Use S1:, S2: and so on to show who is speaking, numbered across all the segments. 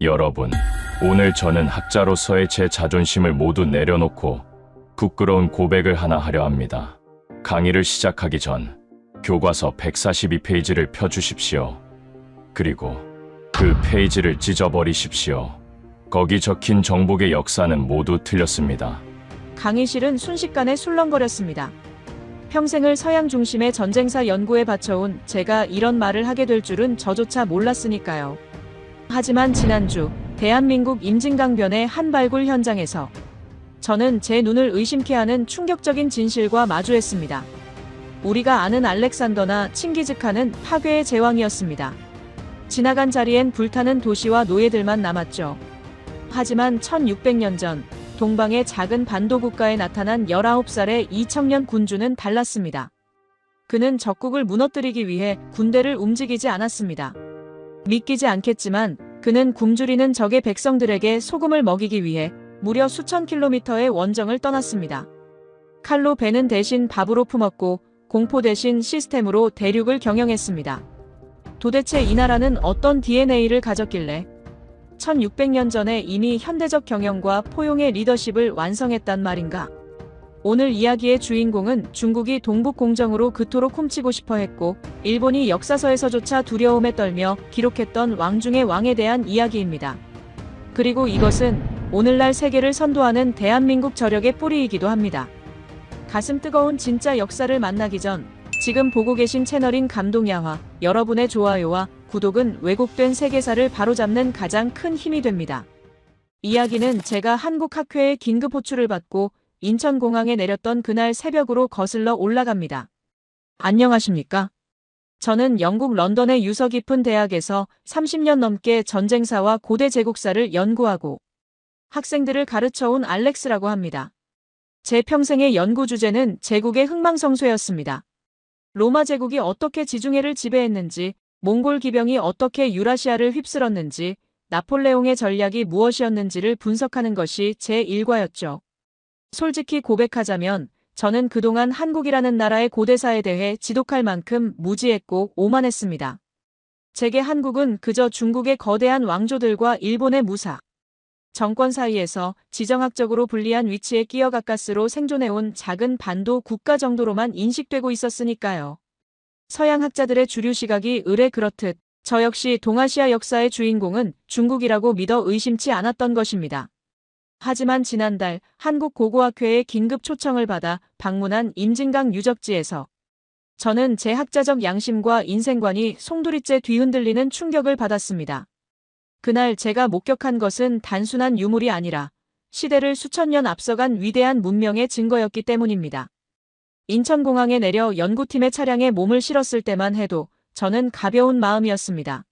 S1: 여러분, 오늘 저는 학자로서의 제 자존심을 모두 내려놓고 부끄러운 고백을 하나 하려 합니다. 강의를 시작하기 전 교과서 142페이지를 펴주십시오. 그리고 그 페이지를 찢어버리십시오. 거기 적힌 정복의 역사는 모두 틀렸습니다.
S2: 강의실은 순식간에 술렁거렸습니다. 평생을 서양 중심의 전쟁사 연구에 바쳐온 제가 이런 말을 하게 될 줄은 저조차 몰랐으니까요. 하지만 지난주 대한민국 임진강변의 한 발굴 현장에서 저는 제 눈을 의심케 하는 충격적인 진실과 마주했습니다. 우리가 아는 알렉산더나 칭기즈칸은 파괴의 제왕이었습니다. 지나간 자리엔 불타는 도시와 노예들만 남았죠. 하지만 1600년 전 동방의 작은 반도 국가에 나타난 19살의 이청년 군주는 달랐습니다. 그는 적국을 무너뜨리기 위해 군대를 움직이지 않았습니다. 믿기지 않겠지만 그는 굶주리는 적의 백성들에게 소금을 먹이기 위해 무려 수천 킬로미터의 원정을 떠났습니다. 칼로 배는 대신 밥으로 품었고 공포 대신 시스템으로 대륙을 경영했습니다. 도대체 이 나라는 어떤 DNA를 가졌길래 1600년 전에 이미 현대적 경영과 포용의 리더십을 완성했단 말인가? 오늘 이야기의 주인공은 중국이 동북공정으로 그토록 훔치고 싶어 했고 일본이 역사서에서조차 두려움에 떨며 기록했던 왕 중의 왕에 대한 이야기입니다. 그리고 이것은 오늘날 세계를 선도하는 대한민국 저력의 뿌리이기도 합니다. 가슴 뜨거운 진짜 역사를 만나기 전 지금 보고 계신 채널인 감동야화, 여러분의 좋아요와 구독은 왜곡된 세계사를 바로잡는 가장 큰 힘이 됩니다. 이야기는 제가 한국 학회에 긴급 호출을 받고 인천공항에 내렸던 그날 새벽으로 거슬러 올라갑니다. 안녕하십니까? 저는 영국 런던의 유서 깊은 대학에서 30년 넘게 전쟁사와 고대 제국사를 연구하고 학생들을 가르쳐온 알렉스라고 합니다. 제 평생의 연구 주제는 제국의 흥망성쇠였습니다. 로마 제국이 어떻게 지중해를 지배했는지, 몽골 기병이 어떻게 유라시아를 휩쓸었는지, 나폴레옹의 전략이 무엇이었는지를 분석하는 것이 제 일과였죠. 솔직히 고백하자면 저는 그동안 한국이라는 나라의 고대사에 대해 지독할 만큼 무지했고 오만했습니다. 제게 한국은 그저 중국의 거대한 왕조들과 일본의 무사 정권 사이에서 지정학적으로 불리한 위치에 끼어 가까스로 생존해온 작은 반도 국가 정도로만 인식되고 있었으니까요. 서양 학자들의 주류 시각이 의례 그렇듯 저 역시 동아시아 역사의 주인공은 중국이라고 믿어 의심치 않았던 것입니다. 하지만 지난달 한국 고고학회의 긴급 초청을 받아 방문한 임진강 유적지에서 저는 제 학자적 양심과 인생관이 송두리째 뒤흔들리는 충격을 받았습니다. 그날 제가 목격한 것은 단순한 유물이 아니라 시대를 수천 년 앞서간 위대한 문명의 증거였기 때문입니다. 인천공항에 내려 연구팀의 차량에 몸을 실었을 때만 해도 저는 가벼운 마음이었습니다.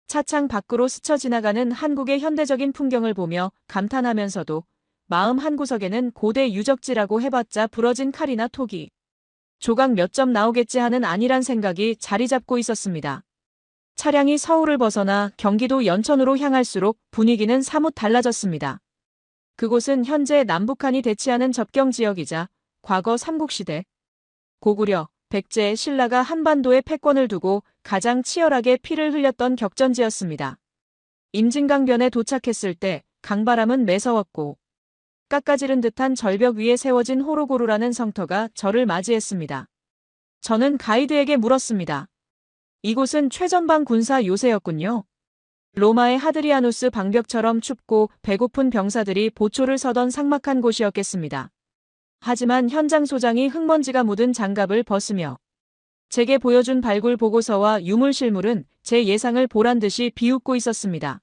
S2: 차창 밖으로 스쳐 지나가는 한국의 현대적인 풍경을 보며 감탄하면서도 마음 한구석에는 고대 유적지라고 해봤자 부러진 칼이나 토기, 조각 몇 점 나오겠지 하는 안일한 생각이 자리 잡고 있었습니다. 차량이 서울을 벗어나 경기도 연천으로 향할수록 분위기는 사뭇 달라졌습니다. 그곳은 현재 남북한이 대치하는 접경 지역이자 과거 삼국시대 고구려, 백제의 신라가 한반도에 패권을 두고 가장 치열하게 피를 흘렸던 격전지였습니다. 임진강변에 도착했을 때 강바람은 매서웠고 깎아지른 듯한 절벽 위에 세워진 호로고루라는 성터가 저를 맞이했습니다. 저는 가이드에게 물었습니다. 이곳은 최전방 군사 요새였군요. 로마의 하드리아누스 방벽처럼 춥고 배고픈 병사들이 보초를 서던 삭막한 곳이었겠습니다. 하지만 현장 소장이 흙먼지가 묻은 장갑을 벗으며 제게 보여준 발굴 보고서와 유물 실물은 제 예상을 보란듯이 비웃고 있었습니다.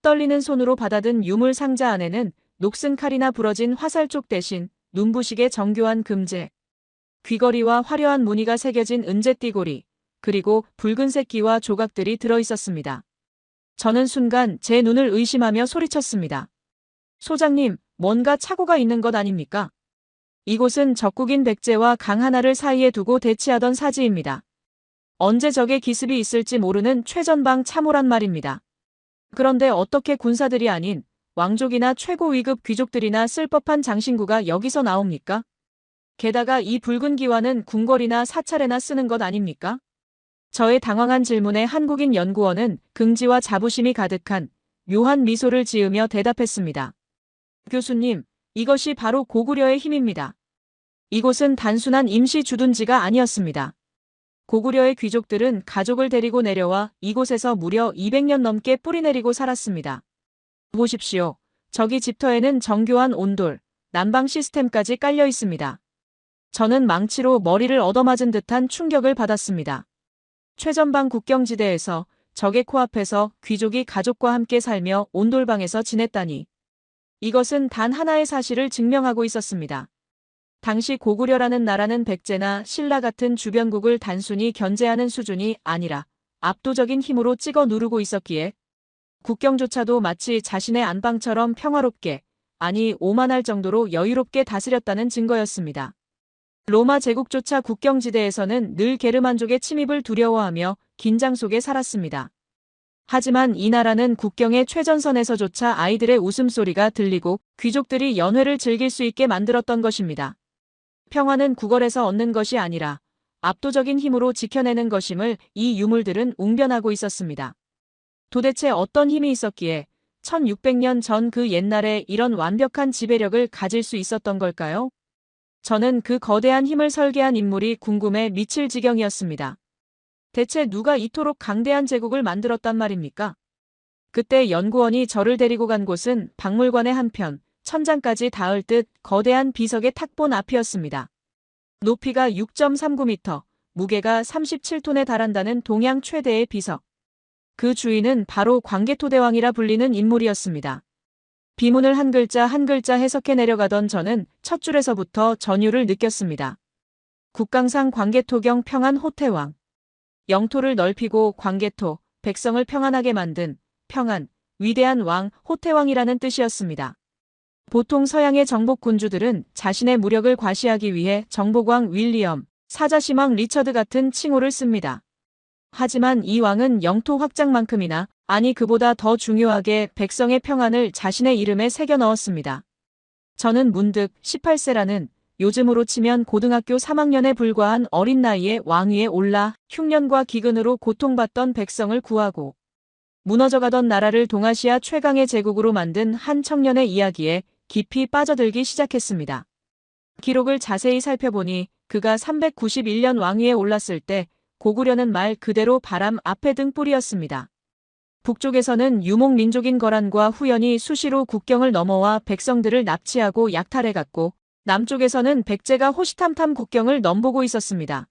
S2: 떨리는 손으로 받아든 유물 상자 안에는 녹슨 칼이나 부러진 화살쪽 대신 눈부시게 정교한 금제, 귀걸이와 화려한 무늬가 새겨진 은제띠고리, 그리고 붉은색 기와 조각들이 들어있었습니다. 저는 순간 제 눈을 의심하며 소리쳤습니다. 소장님, 뭔가 착오가 있는 것 아닙니까? 이곳은 적국인 백제와 강 하나를 사이에 두고 대치하던 사지입니다. 언제 적의 기습이 있을지 모르는 최전방 참호란 말입니다. 그런데 어떻게 군사들이 아닌 왕족이나 최고 위급 귀족들이나 쓸 법한 장신구가 여기서 나옵니까? 게다가 이 붉은 기와는 궁궐이나 사찰에나 쓰는 것 아닙니까? 저의 당황한 질문에 한국인 연구원은 긍지와 자부심이 가득한 묘한 미소를 지으며 대답했습니다. 교수님, 이것이 바로 고구려의 힘입니다. 이곳은 단순한 임시 주둔지가 아니었습니다. 고구려의 귀족들은 가족을 데리고 내려와 이곳에서 무려 200년 넘게 뿌리내리고 살았습니다. 보십시오. 저기 집터에는 정교한 온돌, 난방 시스템까지 깔려 있습니다. 저는 망치로 머리를 얻어맞은 듯한 충격을 받았습니다. 최전방 국경지대에서 적의 코앞에서 귀족이 가족과 함께 살며 온돌방에서 지냈다니. 이것은 단 하나의 사실을 증명하고 있었습니다. 당시 고구려라는 나라는 백제나 신라 같은 주변국을 단순히 견제하는 수준이 아니라 압도적인 힘으로 찍어 누르고 있었기에 국경조차도 마치 자신의 안방처럼 평화롭게, 아니 오만할 정도로 여유롭게 다스렸다는 증거였습니다. 로마 제국조차 국경지대에서는 늘 게르만족의 침입을 두려워하며 긴장 속에 살았습니다. 하지만 이 나라는 국경의 최전선에서조차 아이들의 웃음소리가 들리고 귀족들이 연회를 즐길 수 있게 만들었던 것입니다. 평화는 구걸에서 얻는 것이 아니라 압도적인 힘으로 지켜내는 것임을 이 유물들은 웅변하고 있었습니다. 도대체 어떤 힘이 있었기에 1600년 전 그 옛날에 이런 완벽한 지배력을 가질 수 있었던 걸까요? 저는 그 거대한 힘을 설계한 인물이 궁금해 미칠 지경이었습니다. 대체 누가 이토록 강대한 제국을 만들었단 말입니까? 그때 연구원이 저를 데리고 간 곳은 박물관의 한편, 천장까지 닿을 듯 거대한 비석의 탁본 앞이었습니다. 높이가 6.39m, 무게가 37톤에 달한다는 동양 최대의 비석. 그 주인은 바로 광개토대왕이라 불리는 인물이었습니다. 비문을 한 글자 한 글자 해석해 내려가던 저는 첫 줄에서부터 전율을 느꼈습니다. 국강상 광개토경 평안 호태왕. 영토를 넓히고 광개토, 백성을 평안하게 만든 평안, 위대한 왕 호태왕이라는 뜻이었습니다. 보통 서양의 정복 군주들은 자신의 무력을 과시하기 위해 정복왕 윌리엄, 사자심왕 리처드 같은 칭호를 씁니다. 하지만 이 왕은 영토 확장만큼이나, 아니 그보다 더 중요하게 백성의 평안을 자신의 이름에 새겨 넣었습니다. 저는 문득 18세라는 요즘으로 치면 고등학교 3학년에 불과한 어린 나이에 왕위에 올라 흉년과 기근으로 고통받던 백성을 구하고 무너져가던 나라를 동아시아 최강의 제국으로 만든 한 청년의 이야기에 깊이 빠져들기 시작했습니다. 기록을 자세히 살펴보니 그가 391년 왕위에 올랐을 때 고구려는 말 그대로 바람 앞에 등 뿔이었습니다. 북쪽에서는 유목민족인 거란과 후연이 수시로 국경을 넘어와 백성들을 납치하고 약탈해갔고 남쪽에서는 백제가 호시탐탐 국경을 넘보고 있었습니다.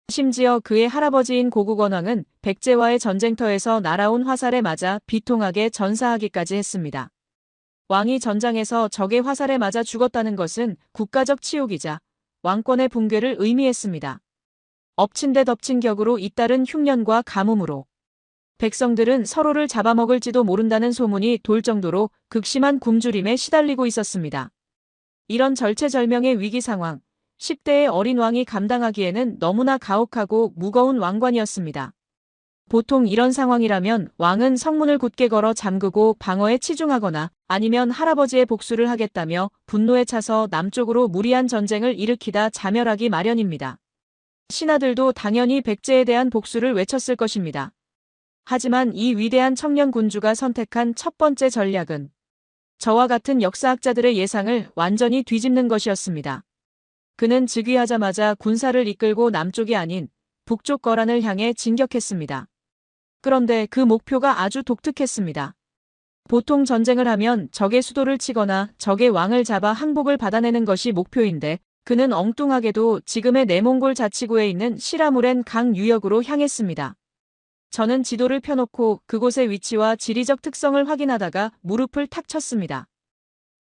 S2: 심지어 그의 할아버지인 고국원왕은 백제와의 전쟁터에서 날아온 화살에 맞아 비통하게 전사하기까지 했습니다. 왕이 전장에서 적의 화살에 맞아 죽었다는 것은 국가적 치욕이자 왕권의 붕괴를 의미했습니다. 엎친 데 덮친 격으로 잇따른 흉년과 가뭄으로 백성들은 서로를 잡아먹을지도 모른다는 소문이 돌 정도로 극심한 굶주림에 시달리고 있었습니다. 이런 절체절명의 위기 상황, 10대의 어린 왕이 감당하기에는 너무나 가혹하고 무거운 왕관이었습니다. 보통 이런 상황이라면 왕은 성문을 굳게 걸어 잠그고 방어에 치중하거나 아니면 할아버지의 복수를 하겠다며 분노에 차서 남쪽으로 무리한 전쟁을 일으키다 자멸하기 마련입니다. 신하들도 당연히 백제에 대한 복수를 외쳤을 것입니다. 하지만 이 위대한 청년 군주가 선택한 첫 번째 전략은 저와 같은 역사학자들의 예상을 완전히 뒤집는 것이었습니다. 그는 즉위하자마자 군사를 이끌고 남쪽이 아닌 북쪽 거란을 향해 진격했습니다. 그런데 그 목표가 아주 독특했습니다. 보통 전쟁을 하면 적의 수도를 치거나 적의 왕을 잡아 항복을 받아내는 것이 목표인데 그는 엉뚱하게도 지금의 내몽골 자치구에 있는 시라무렌 강 유역으로 향했습니다. 저는 지도를 펴놓고 그곳의 위치와 지리적 특성을 확인하다가 무릎을 탁 쳤습니다.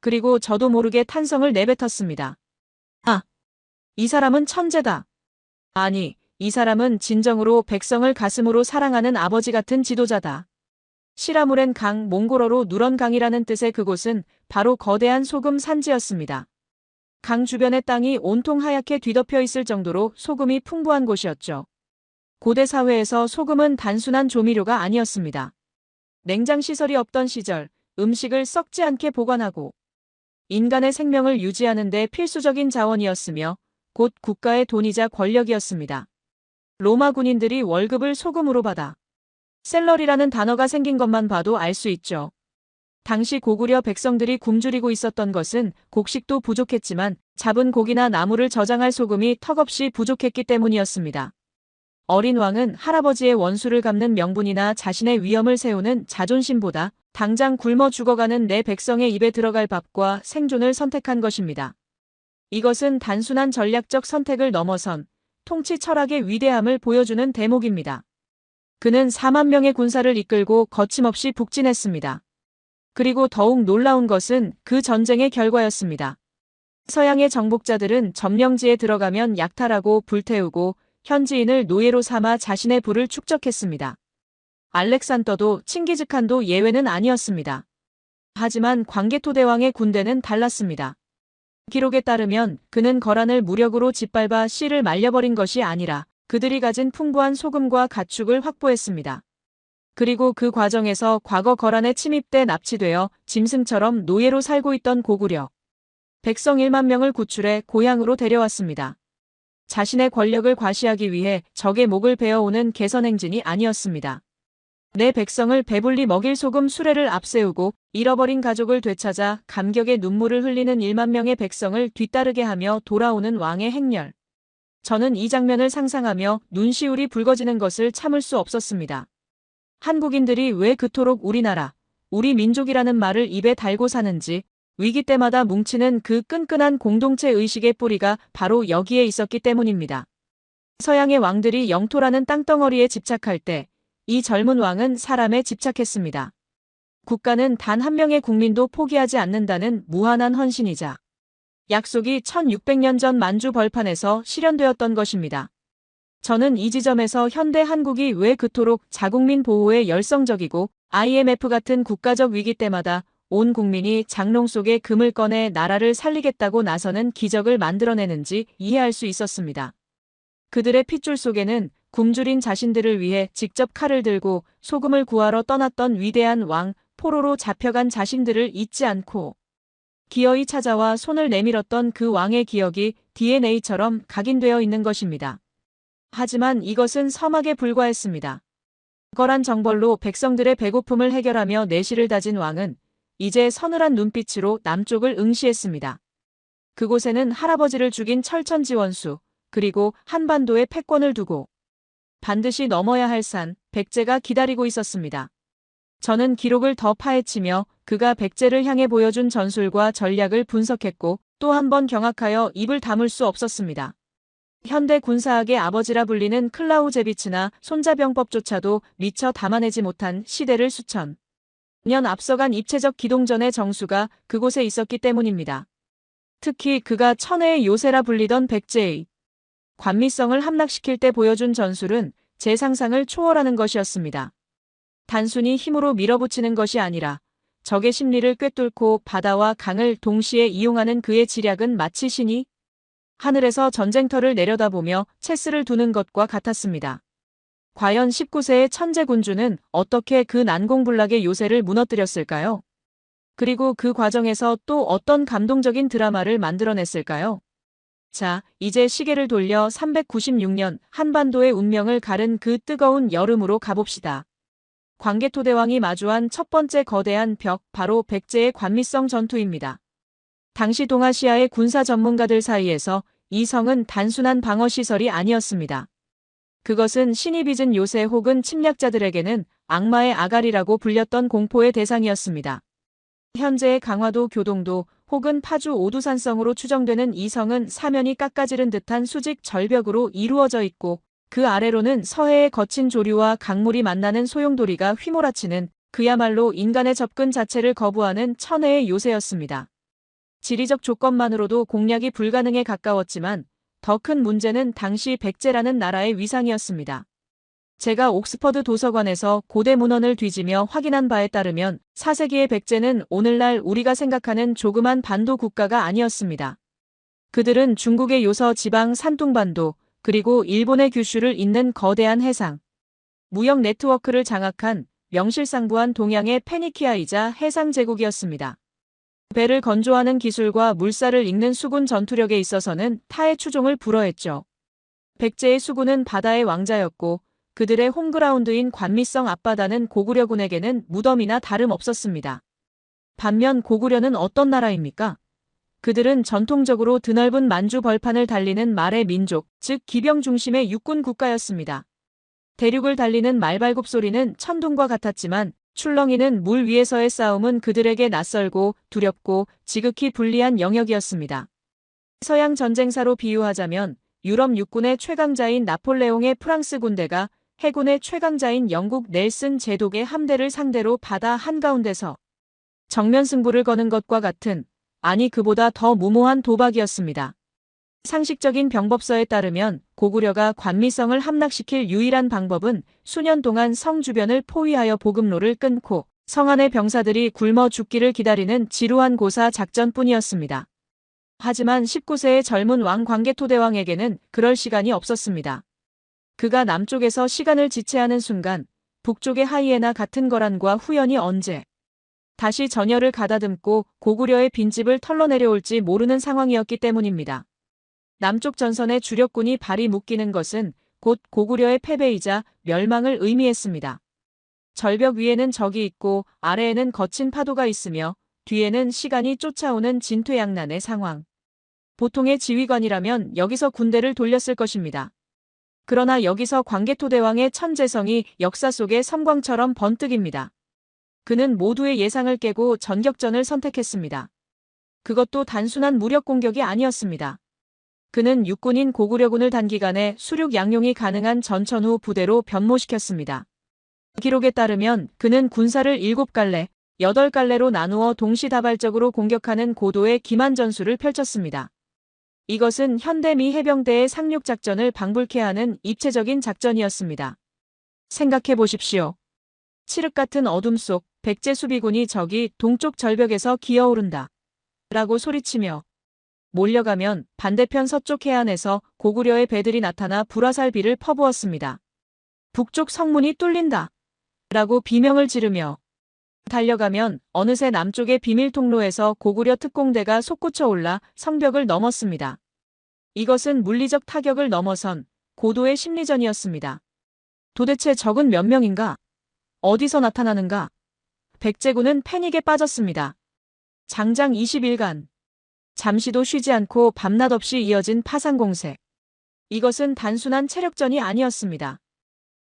S2: 그리고 저도 모르게 탄성을 내뱉었습니다. 아, 이 사람은 천재다. 아니, 이 사람은 진정으로 백성을 가슴으로 사랑하는 아버지 같은 지도자다. 시라무렌 강, 몽골어로 누런 강이라는 뜻의 그곳은 바로 거대한 소금 산지였습니다. 강 주변의 땅이 온통 하얗게 뒤덮여 있을 정도로 소금이 풍부한 곳이었죠. 고대 사회에서 소금은 단순한 조미료가 아니었습니다. 냉장 시설이 없던 시절, 음식을 썩지 않게 보관하고 인간의 생명을 유지하는 데 필수적인 자원이었으며 곧 국가의 돈이자 권력이었습니다. 로마 군인들이 월급을 소금으로 받아 셀러리라는 단어가 생긴 것만 봐도 알 수 있죠. 당시 고구려 백성들이 굶주리고 있었던 것은 곡식도 부족했지만 잡은 고기나 나무를 저장할 소금이 턱없이 부족했기 때문이었습니다. 어린 왕은 할아버지의 원수를 갚는 명분이나 자신의 위엄을 세우는 자존심보다 당장 굶어 죽어가는 내 백성의 입에 들어갈 밥과 생존을 선택한 것입니다. 이것은 단순한 전략적 선택을 넘어선 통치 철학의 위대함을 보여주는 대목입니다. 그는 4만 명의 군사를 이끌고 거침없이 북진했습니다. 그리고 더욱 놀라운 것은 그 전쟁의 결과였습니다. 서양의 정복자들은 점령지에 들어가면 약탈하고 불태우고 현지인을 노예로 삼아 자신의 부를 축적했습니다. 알렉산더도 칭기즈칸도 예외는 아니었습니다. 하지만 광개토대왕의 군대는 달랐습니다. 기록에 따르면 그는 거란을 무력으로 짓밟아 씨를 말려버린 것이 아니라 그들이 가진 풍부한 소금과 가축을 확보했습니다. 그리고 그 과정에서 과거 거란에 침입돼 납치되어 짐승처럼 노예로 살고 있던 고구려 백성 1만 명을 구출해 고향으로 데려왔습니다. 자신의 권력을 과시하기 위해 적의 목을 베어오는 개선행진이 아니었습니다. 내 백성을 배불리 먹일 소금 수레를 앞세우고 잃어버린 가족을 되찾아 감격의 눈물을 흘리는 1만 명의 백성을 뒤따르게 하며 돌아오는 왕의 행렬. 저는 이 장면을 상상하며 눈시울이 붉어지는 것을 참을 수 없었습니다. 한국인들이 왜 그토록 우리나라, 우리 민족이라는 말을 입에 달고 사는지, 위기 때마다 뭉치는 그 끈끈한 공동체 의식의 뿌리가 바로 여기에 있었기 때문입니다. 서양의 왕들이 영토라는 땅덩어리에 집착할 때 이 젊은 왕은 사람에 집착했습니다. 국가는 단 한 명의 국민도 포기하지 않는다는 무한한 헌신이자 약속이 1600년 전 만주 벌판에서 실현되었던 것입니다. 저는 이 지점에서 현대 한국이 왜 그토록 자국민 보호에 열성적이고 IMF 같은 국가적 위기 때마다 온 국민이 장롱 속에 금을 꺼내 나라를 살리겠다고 나서는 기적을 만들어내는지 이해할 수 있었습니다. 그들의 핏줄 속에는 굶주린 자신들을 위해 직접 칼을 들고 소금을 구하러 떠났던 위대한 왕 포로로 잡혀간 자신들을 잊지 않고 기어이 찾아와 손을 내밀었던 그 왕의 기억이 DNA처럼 각인되어 있는 것입니다. 하지만 이것은 서막에 불과했습니다. 거란 정벌로 백성들의 배고픔을 해결하며 내실을 다진 왕은 이제 서늘한 눈빛으로 남쪽을 응시했습니다. 그곳에는 할아버지를 죽인 철천지원수, 그리고 한반도의 패권을 두고 반드시 넘어야 할 산, 백제가 기다리고 있었습니다. 저는 기록을 더 파헤치며 그가 백제를 향해 보여준 전술과 전략을 분석했고 또 한 번 경악하여 입을 다물 수 없었습니다. 현대 군사학의 아버지라 불리는 클라우제비츠나 손자병법조차도 미처 담아내지 못한 시대를 수천 년 앞서간 입체적 기동전의 정수가 그곳에 있었기 때문입니다. 특히 그가 천혜의 요새라 불리던 백제의 관미성을 함락시킬 때 보여준 전술은 제 상상을 초월하는 것이었습니다. 단순히 힘으로 밀어붙이는 것이 아니라 적의 심리를 꿰뚫고 바다와 강을 동시에 이용하는 그의 지략은 마치 신이 하늘에서 전쟁터를 내려다보며 체스를 두는 것과 같았습니다. 과연 19세의 천재군주는 어떻게 그 난공불락의 요새를 무너뜨렸을까요? 그리고 그 과정에서 또 어떤 감동적인 드라마를 만들어냈을까요? 자, 이제 시계를 돌려 396년 한반도의 운명을 가른 그 뜨거운 여름으로 가봅시다. 광개토대왕이 마주한 첫 번째 거대한 벽, 바로 백제의 관미성 전투입니다. 당시 동아시아의 군사 전문가들 사이에서 이 성은 단순한 방어시설이 아니었습니다. 그것은 신이 빚은 요새 혹은 침략자들에게는 악마의 아가리라고 불렸던 공포의 대상이었습니다. 현재의 강화도 교동도 혹은 파주 오두산성으로 추정되는 이 성은 사면이 깎아지른 듯한 수직 절벽으로 이루어져 있고 그 아래로는 서해의 거친 조류와 강물이 만나는 소용돌이가 휘몰아치는 그야말로 인간의 접근 자체를 거부하는 천혜의 요새였습니다. 지리적 조건만으로도 공략이 불가능에 가까웠지만 더 큰 문제는 당시 백제라는 나라의 위상이었습니다. 제가 옥스퍼드 도서관에서 고대 문헌을 뒤지며 확인한 바에 따르면 4세기의 백제는 오늘날 우리가 생각하는 조그만 반도 국가가 아니었습니다. 그들은 중국의 요서 지방 산둥반도, 그리고 일본의 규슈를 잇는 거대한 해상, 무역 네트워크를 장악한 명실상부한 동양의 페니키아이자 해상 제국이었습니다. 배를 건조하는 기술과 물살을 읽는 수군 전투력에 있어서는 타의 추종을 불허했죠. 백제의 수군은 바다의 왕자였고 그들의 홈그라운드인 관미성 앞바다는 고구려군에게는 무덤이나 다름없었습니다. 반면 고구려는 어떤 나라입니까? 그들은 전통적으로 드넓은 만주 벌판을 달리는 말의 민족, 즉 기병 중심의 육군 국가였습니다. 대륙을 달리는 말발굽 소리는 천둥과 같았지만 출렁이는 물 위에서의 싸움은 그들에게 낯설고 두렵고 지극히 불리한 영역이었습니다. 서양 전쟁사로 비유하자면 유럽 육군의 최강자인 나폴레옹의 프랑스 군대가 해군의 최강자인 영국 넬슨 제독의 함대를 상대로 바다 한가운데서 정면 승부를 거는 것과 같은, 아니 그보다 더 무모한 도박이었습니다. 상식적인 병법서에 따르면 고구려가 관미성을 함락시킬 유일한 방법은 수년 동안 성 주변을 포위하여 보급로를 끊고 성 안의 병사들이 굶어 죽기를 기다리는 지루한 고사 작전뿐이었습니다. 하지만 19세의 젊은 왕 광개토대왕에게는 그럴 시간이 없었습니다. 그가 남쪽에서 시간을 지체하는 순간 북쪽의 하이에나 같은 거란과 후연이 언제 다시 전열을 가다듬고 고구려의 빈집을 털러내려올지 모르는 상황이었기 때문입니다. 남쪽 전선의 주력군이 발이 묶이는 것은 곧 고구려의 패배이자 멸망을 의미했습니다. 절벽 위에는 적이 있고 아래에는 거친 파도가 있으며 뒤에는 시간이 쫓아오는 진퇴양난의 상황. 보통의 지휘관이라면 여기서 군대를 돌렸을 것입니다. 그러나 여기서 광개토대왕의 천재성이 역사 속의 섬광처럼 번뜩입니다. 그는 모두의 예상을 깨고 전격전을 선택했습니다. 그것도 단순한 무력 공격이 아니었습니다. 그는 육군인 고구려군을 단기간에 수륙 양용이 가능한 전천후 부대로 변모시켰습니다. 기록에 따르면 그는 군사를 7갈래, 8갈래로 나누어 동시다발적으로 공격하는 고도의 기만 전술을 펼쳤습니다. 이것은 현대 미 해병대의 상륙작전을 방불케 하는 입체적인 작전이었습니다. 생각해 보십시오. 칠흑 같은 어둠 속 백제 수비군이 적이 동쪽 절벽에서 기어오른다 라고 소리치며 몰려가면 반대편 서쪽 해안에서 고구려의 배들이 나타나 불화살비를 퍼부었습니다. 북쪽 성문이 뚫린다 라고 비명을 지르며 달려가면 어느새 남쪽의 비밀 통로에서 고구려 특공대가 솟구쳐 올라 성벽을 넘었습니다. 이것은 물리적 타격을 넘어선 고도의 심리전이었습니다. 도대체 적은 몇 명인가? 어디서 나타나는가? 백제군은 패닉에 빠졌습니다. 장장 20일간 잠시도 쉬지 않고 밤낮 없이 이어진 파상공세. 이것은 단순한 체력전이 아니었습니다.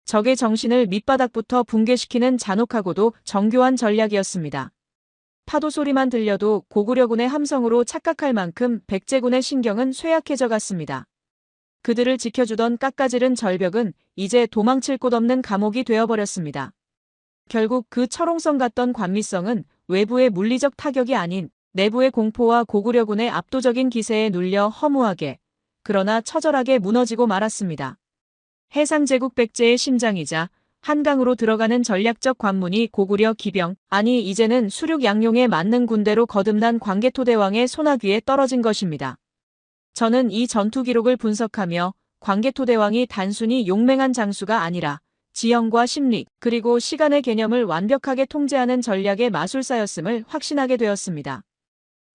S2: 적의 정신을 밑바닥부터 붕괴시키는 잔혹하고도 정교한 전략이었습니다. 파도 소리만 들려도 고구려군의 함성으로 착각할 만큼 백제군의 신경은 쇠약해져 갔습니다. 그들을 지켜주던 깎아지른 절벽은 이제 도망칠 곳 없는 감옥이 되어버렸습니다. 결국 그 철옹성 같던 관미성은 외부의 물리적 타격이 아닌 내부의 공포와 고구려군의 압도적인 기세에 눌려 허무하게, 그러나 처절하게 무너지고 말았습니다. 해상제국 백제의 심장이자 한강으로 들어가는 전략적 관문이 고구려 기병, 아니 이제는 수륙 양용에 맞는 군대로 거듭난 광개토대왕의 손아귀에 떨어진 것입니다. 저는 이 전투 기록을 분석하며 광개토대왕이 단순히 용맹한 장수가 아니라 지형과 심리, 그리고 시간의 개념을 완벽하게 통제하는 전략의 마술사였음을 확신하게 되었습니다.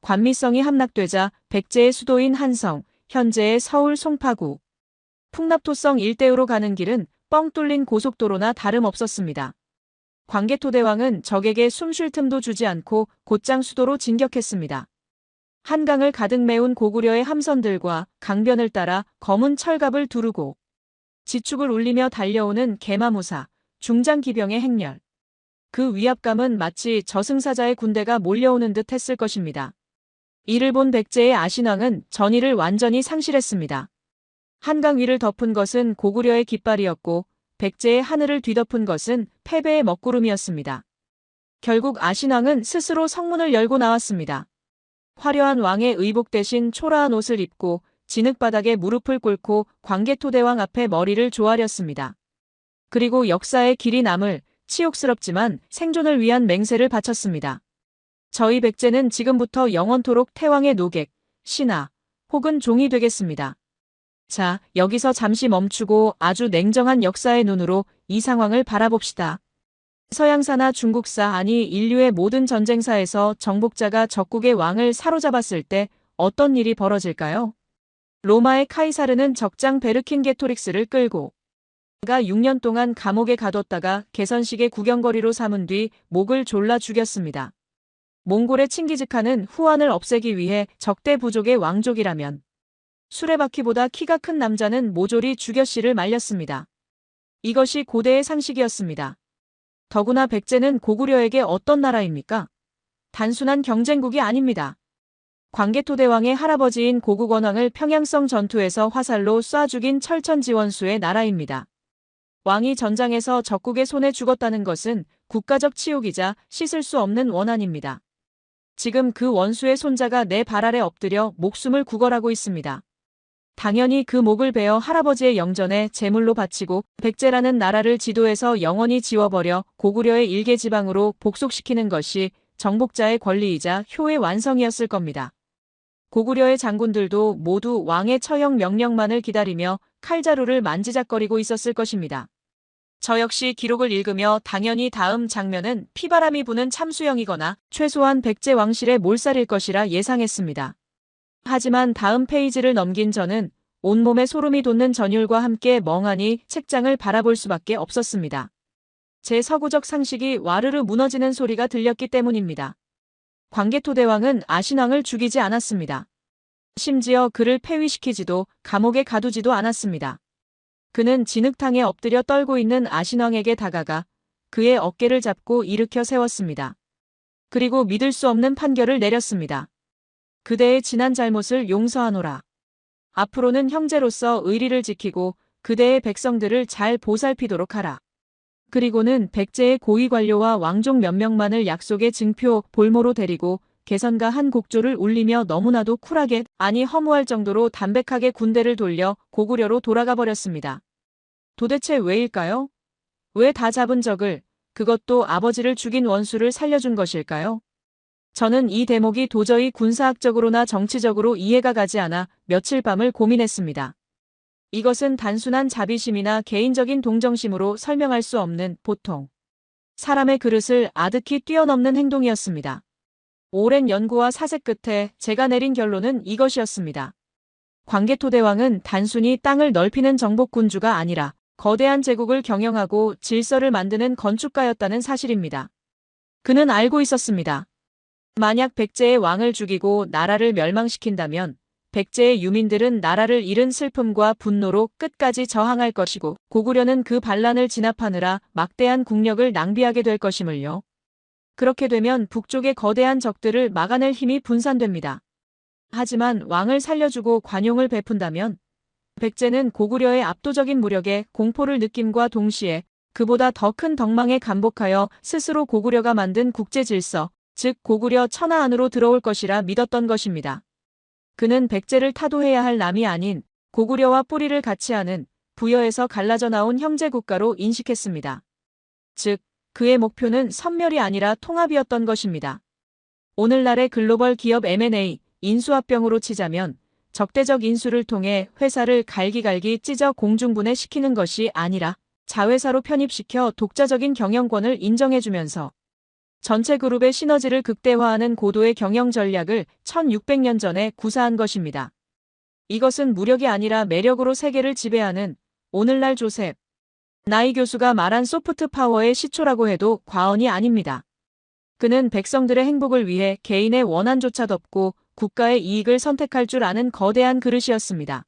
S2: 관미성이 함락되자 백제의 수도인 한성, 현재의 서울 송파구, 풍납토성 일대으로 가는 길은 뻥 뚫린 고속도로나 다름없었습니다. 광개토대왕은 적에게 숨 쉴 틈도 주지 않고 곧장 수도로 진격했습니다. 한강을 가득 메운 고구려의 함선들과 강변을 따라 검은 철갑을 두르고 지축을 울리며 달려오는 개마무사, 중장기병의 행렬. 그 위압감은 마치 저승사자의 군대가 몰려오는 듯 했을 것입니다. 이를 본 백제의 아신왕은 전의를 완전히 상실했습니다. 한강 위를 덮은 것은 고구려의 깃발이었고 백제의 하늘을 뒤덮은 것은 패배의 먹구름이었습니다. 결국 아신왕은 스스로 성문을 열고 나왔습니다. 화려한 왕의 의복 대신 초라한 옷을 입고 진흙바닥에 무릎을 꿇고 광개토대왕 앞에 머리를 조아렸습니다. 그리고 역사의 길이 남을 치욕스럽지만 생존을 위한 맹세를 바쳤습니다. 저희 백제는 지금부터 영원토록 태왕의 노객, 신하, 혹은 종이 되겠습니다. 자, 여기서 잠시 멈추고 아주 냉정한 역사의 눈으로 이 상황을 바라봅시다. 서양사나 중국사, 아니 인류의 모든 전쟁사에서 정복자가 적국의 왕을 사로잡았을 때 어떤 일이 벌어질까요? 로마의 카이사르는 적장 베르킨게토릭스를 끌고 가 6년 동안 감옥에 가뒀다가 개선식의 구경거리로 삼은 뒤 목을 졸라 죽였습니다. 몽골의 칭기즈칸은 후한을 없애기 위해 적대 부족의 왕족이라면 수레바퀴보다 키가 큰 남자는 모조리 죽여 씨를 말렸습니다. 이것이 고대의 상식이었습니다. 더구나 백제는 고구려에게 어떤 나라입니까? 단순한 경쟁국이 아닙니다. 광개토대왕의 할아버지인 고국원왕을 평양성 전투에서 화살로 쏴 죽인 철천지원수의 나라입니다. 왕이 전장에서 적국의 손에 죽었다는 것은 국가적 치욕이자 씻을 수 없는 원한입니다. 지금 그 원수의 손자가 내 발 아래 엎드려 목숨을 구걸하고 있습니다. 당연히 그 목을 베어 할아버지의 영전에 제물로 바치고 백제라는 나라를 지도에서 영원히 지워버려 고구려의 일개 지방으로 복속시키는 것이 정복자의 권리이자 효의 완성이었을 겁니다. 고구려의 장군들도 모두 왕의 처형 명령만을 기다리며 칼자루를 만지작거리고 있었을 것입니다. 저 역시 기록을 읽으며 당연히 다음 장면은 피바람이 부는 참수형이거나 최소한 백제 왕실의 몰살일 것이라 예상했습니다. 하지만 다음 페이지를 넘긴 저는 온몸에 소름이 돋는 전율과 함께 멍하니 책장을 바라볼 수밖에 없었습니다. 제 서구적 상식이 와르르 무너지는 소리가 들렸기 때문입니다. 광개토대왕은 아신왕을 죽이지 않았습니다. 심지어 그를 폐위시키지도 감옥에 가두지도 않았습니다. 그는 진흙탕에 엎드려 떨고 있는 아신왕에게 다가가 그의 어깨를 잡고 일으켜 세웠습니다. 그리고 믿을 수 없는 판결을 내렸습니다. 그대의 지난 잘못을 용서하노라. 앞으로는 형제로서 의리를 지키고 그대의 백성들을 잘 보살피도록 하라. 그리고는 백제의 고위 관료와 왕족 몇 명만을 약속의 증표 볼모로 데리고 개선가 한 곡조를 울리며 너무나도 쿨하게, 아니 허무할 정도로 담백하게 군대를 돌려 고구려로 돌아가 버렸습니다. 도대체 왜일까요? 왜 다 잡은 적을, 그것도 아버지를 죽인 원수를 살려준 것일까요? 저는 이 대목이 도저히 군사학적으로나 정치적으로 이해가 가지 않아 며칠 밤을 고민했습니다. 이것은 단순한 자비심이나 개인적인 동정심으로 설명할 수 없는 보통 사람의 그릇을 아득히 뛰어넘는 행동이었습니다. 오랜 연구와 사색 끝에 제가 내린 결론은 이것이었습니다. 광개토대왕은 단순히 땅을 넓히는 정복군주가 아니라 거대한 제국을 경영하고 질서를 만드는 건축가였다는 사실입니다. 그는 알고 있었습니다. 만약 백제의 왕을 죽이고 나라를 멸망시킨다면 백제의 유민들은 나라를 잃은 슬픔과 분노로 끝까지 저항할 것이고 고구려는 그 반란을 진압하느라 막대한 국력을 낭비하게 될 것임을요. 그렇게 되면 북쪽의 거대한 적들을 막아낼 힘이 분산됩니다. 하지만 왕을 살려주고 관용을 베푼다면 백제는 고구려의 압도적인 무력에 공포를 느낌과 동시에 그보다 더 큰 덕망에 감복하여 스스로 고구려가 만든 국제 질서, 즉 고구려 천하 안으로 들어올 것이라 믿었던 것입니다. 그는 백제를 타도해야 할 남이 아닌 고구려와 뿌리를 같이 하는 부여에서 갈라져 나온 형제 국가로 인식했습니다. 즉, 그의 목표는 선멸이 아니라 통합이었던 것입니다. 오늘날의 글로벌 기업 M&A, 인수합병으로 치자면 적대적 인수를 통해 회사를 갈기갈기 찢어 공중분해시키는 것이 아니라 자회사로 편입시켜 독자적인 경영권을 인정해주면서 전체 그룹의 시너지를 극대화하는 고도의 경영 전략을 1600년 전에 구사한 것입니다. 이것은 무력이 아니라 매력으로 세계를 지배하는 오늘날 조셉 나이 교수가 말한 소프트 파워의 시초라고 해도 과언이 아닙니다. 그는 백성들의 행복을 위해 개인의 원한조차 덮고 국가의 이익을 선택할 줄 아는 거대한 그릇이었습니다.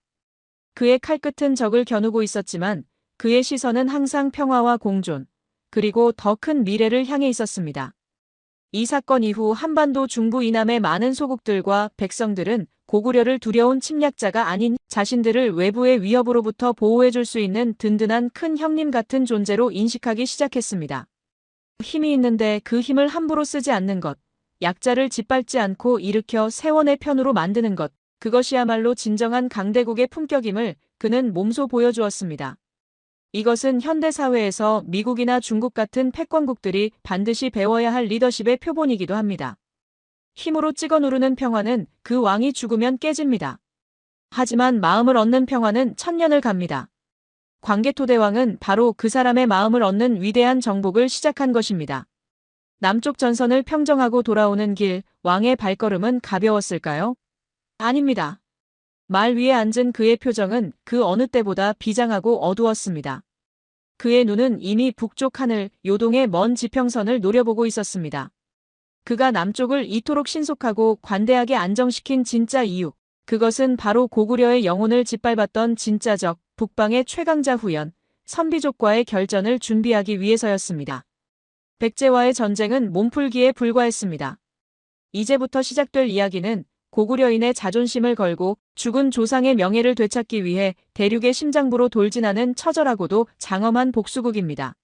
S2: 그의 칼끝은 적을 겨누고 있었지만 그의 시선은 항상 평화와 공존, 그리고 더 큰 미래를 향해 있었습니다. 이 사건 이후 한반도 중부 이남의 많은 소국들과 백성들은 고구려를 두려운 침략자가 아닌 자신들을 외부의 위협으로부터 보호해줄 수 있는 든든한 큰 형님 같은 존재로 인식하기 시작했습니다. 힘이 있는데 그 힘을 함부로 쓰지 않는 것, 약자를 짓밟지 않고 일으켜 세원의 편으로 만드는 것, 그것이야말로 진정한 강대국의 품격임을 그는 몸소 보여주었습니다. 이것은 현대사회에서 미국이나 중국 같은 패권국들이 반드시 배워야 할 리더십의 표본이기도 합니다. 힘으로 찍어 누르는 평화는 그 왕이 죽으면 깨집니다. 하지만 마음을 얻는 평화는 천년을 갑니다. 광개토대왕은 바로 그 사람의 마음을 얻는 위대한 정복을 시작한 것입니다. 남쪽 전선을 평정하고 돌아오는 길, 왕의 발걸음은 가벼웠을까요? 아닙니다. 말 위에 앉은 그의 표정은 그 어느 때보다 비장하고 어두웠습니다. 그의 눈은 이미 북쪽 하늘, 요동의 먼 지평선을 노려보고 있었습니다. 그가 남쪽을 이토록 신속하고 관대하게 안정시킨 진짜 이유. 그것은 바로 고구려의 영혼을 짓밟았던 진짜 적, 북방의 최강자 후연, 선비족과의 결전을 준비하기 위해서였습니다. 백제와의 전쟁은 몸풀기에 불과했습니다. 이제부터 시작될 이야기는 고구려인의 자존심을 걸고 죽은 조상의 명예를 되찾기 위해 대륙의 심장부로 돌진하는 처절하고도 장엄한 복수극입니다.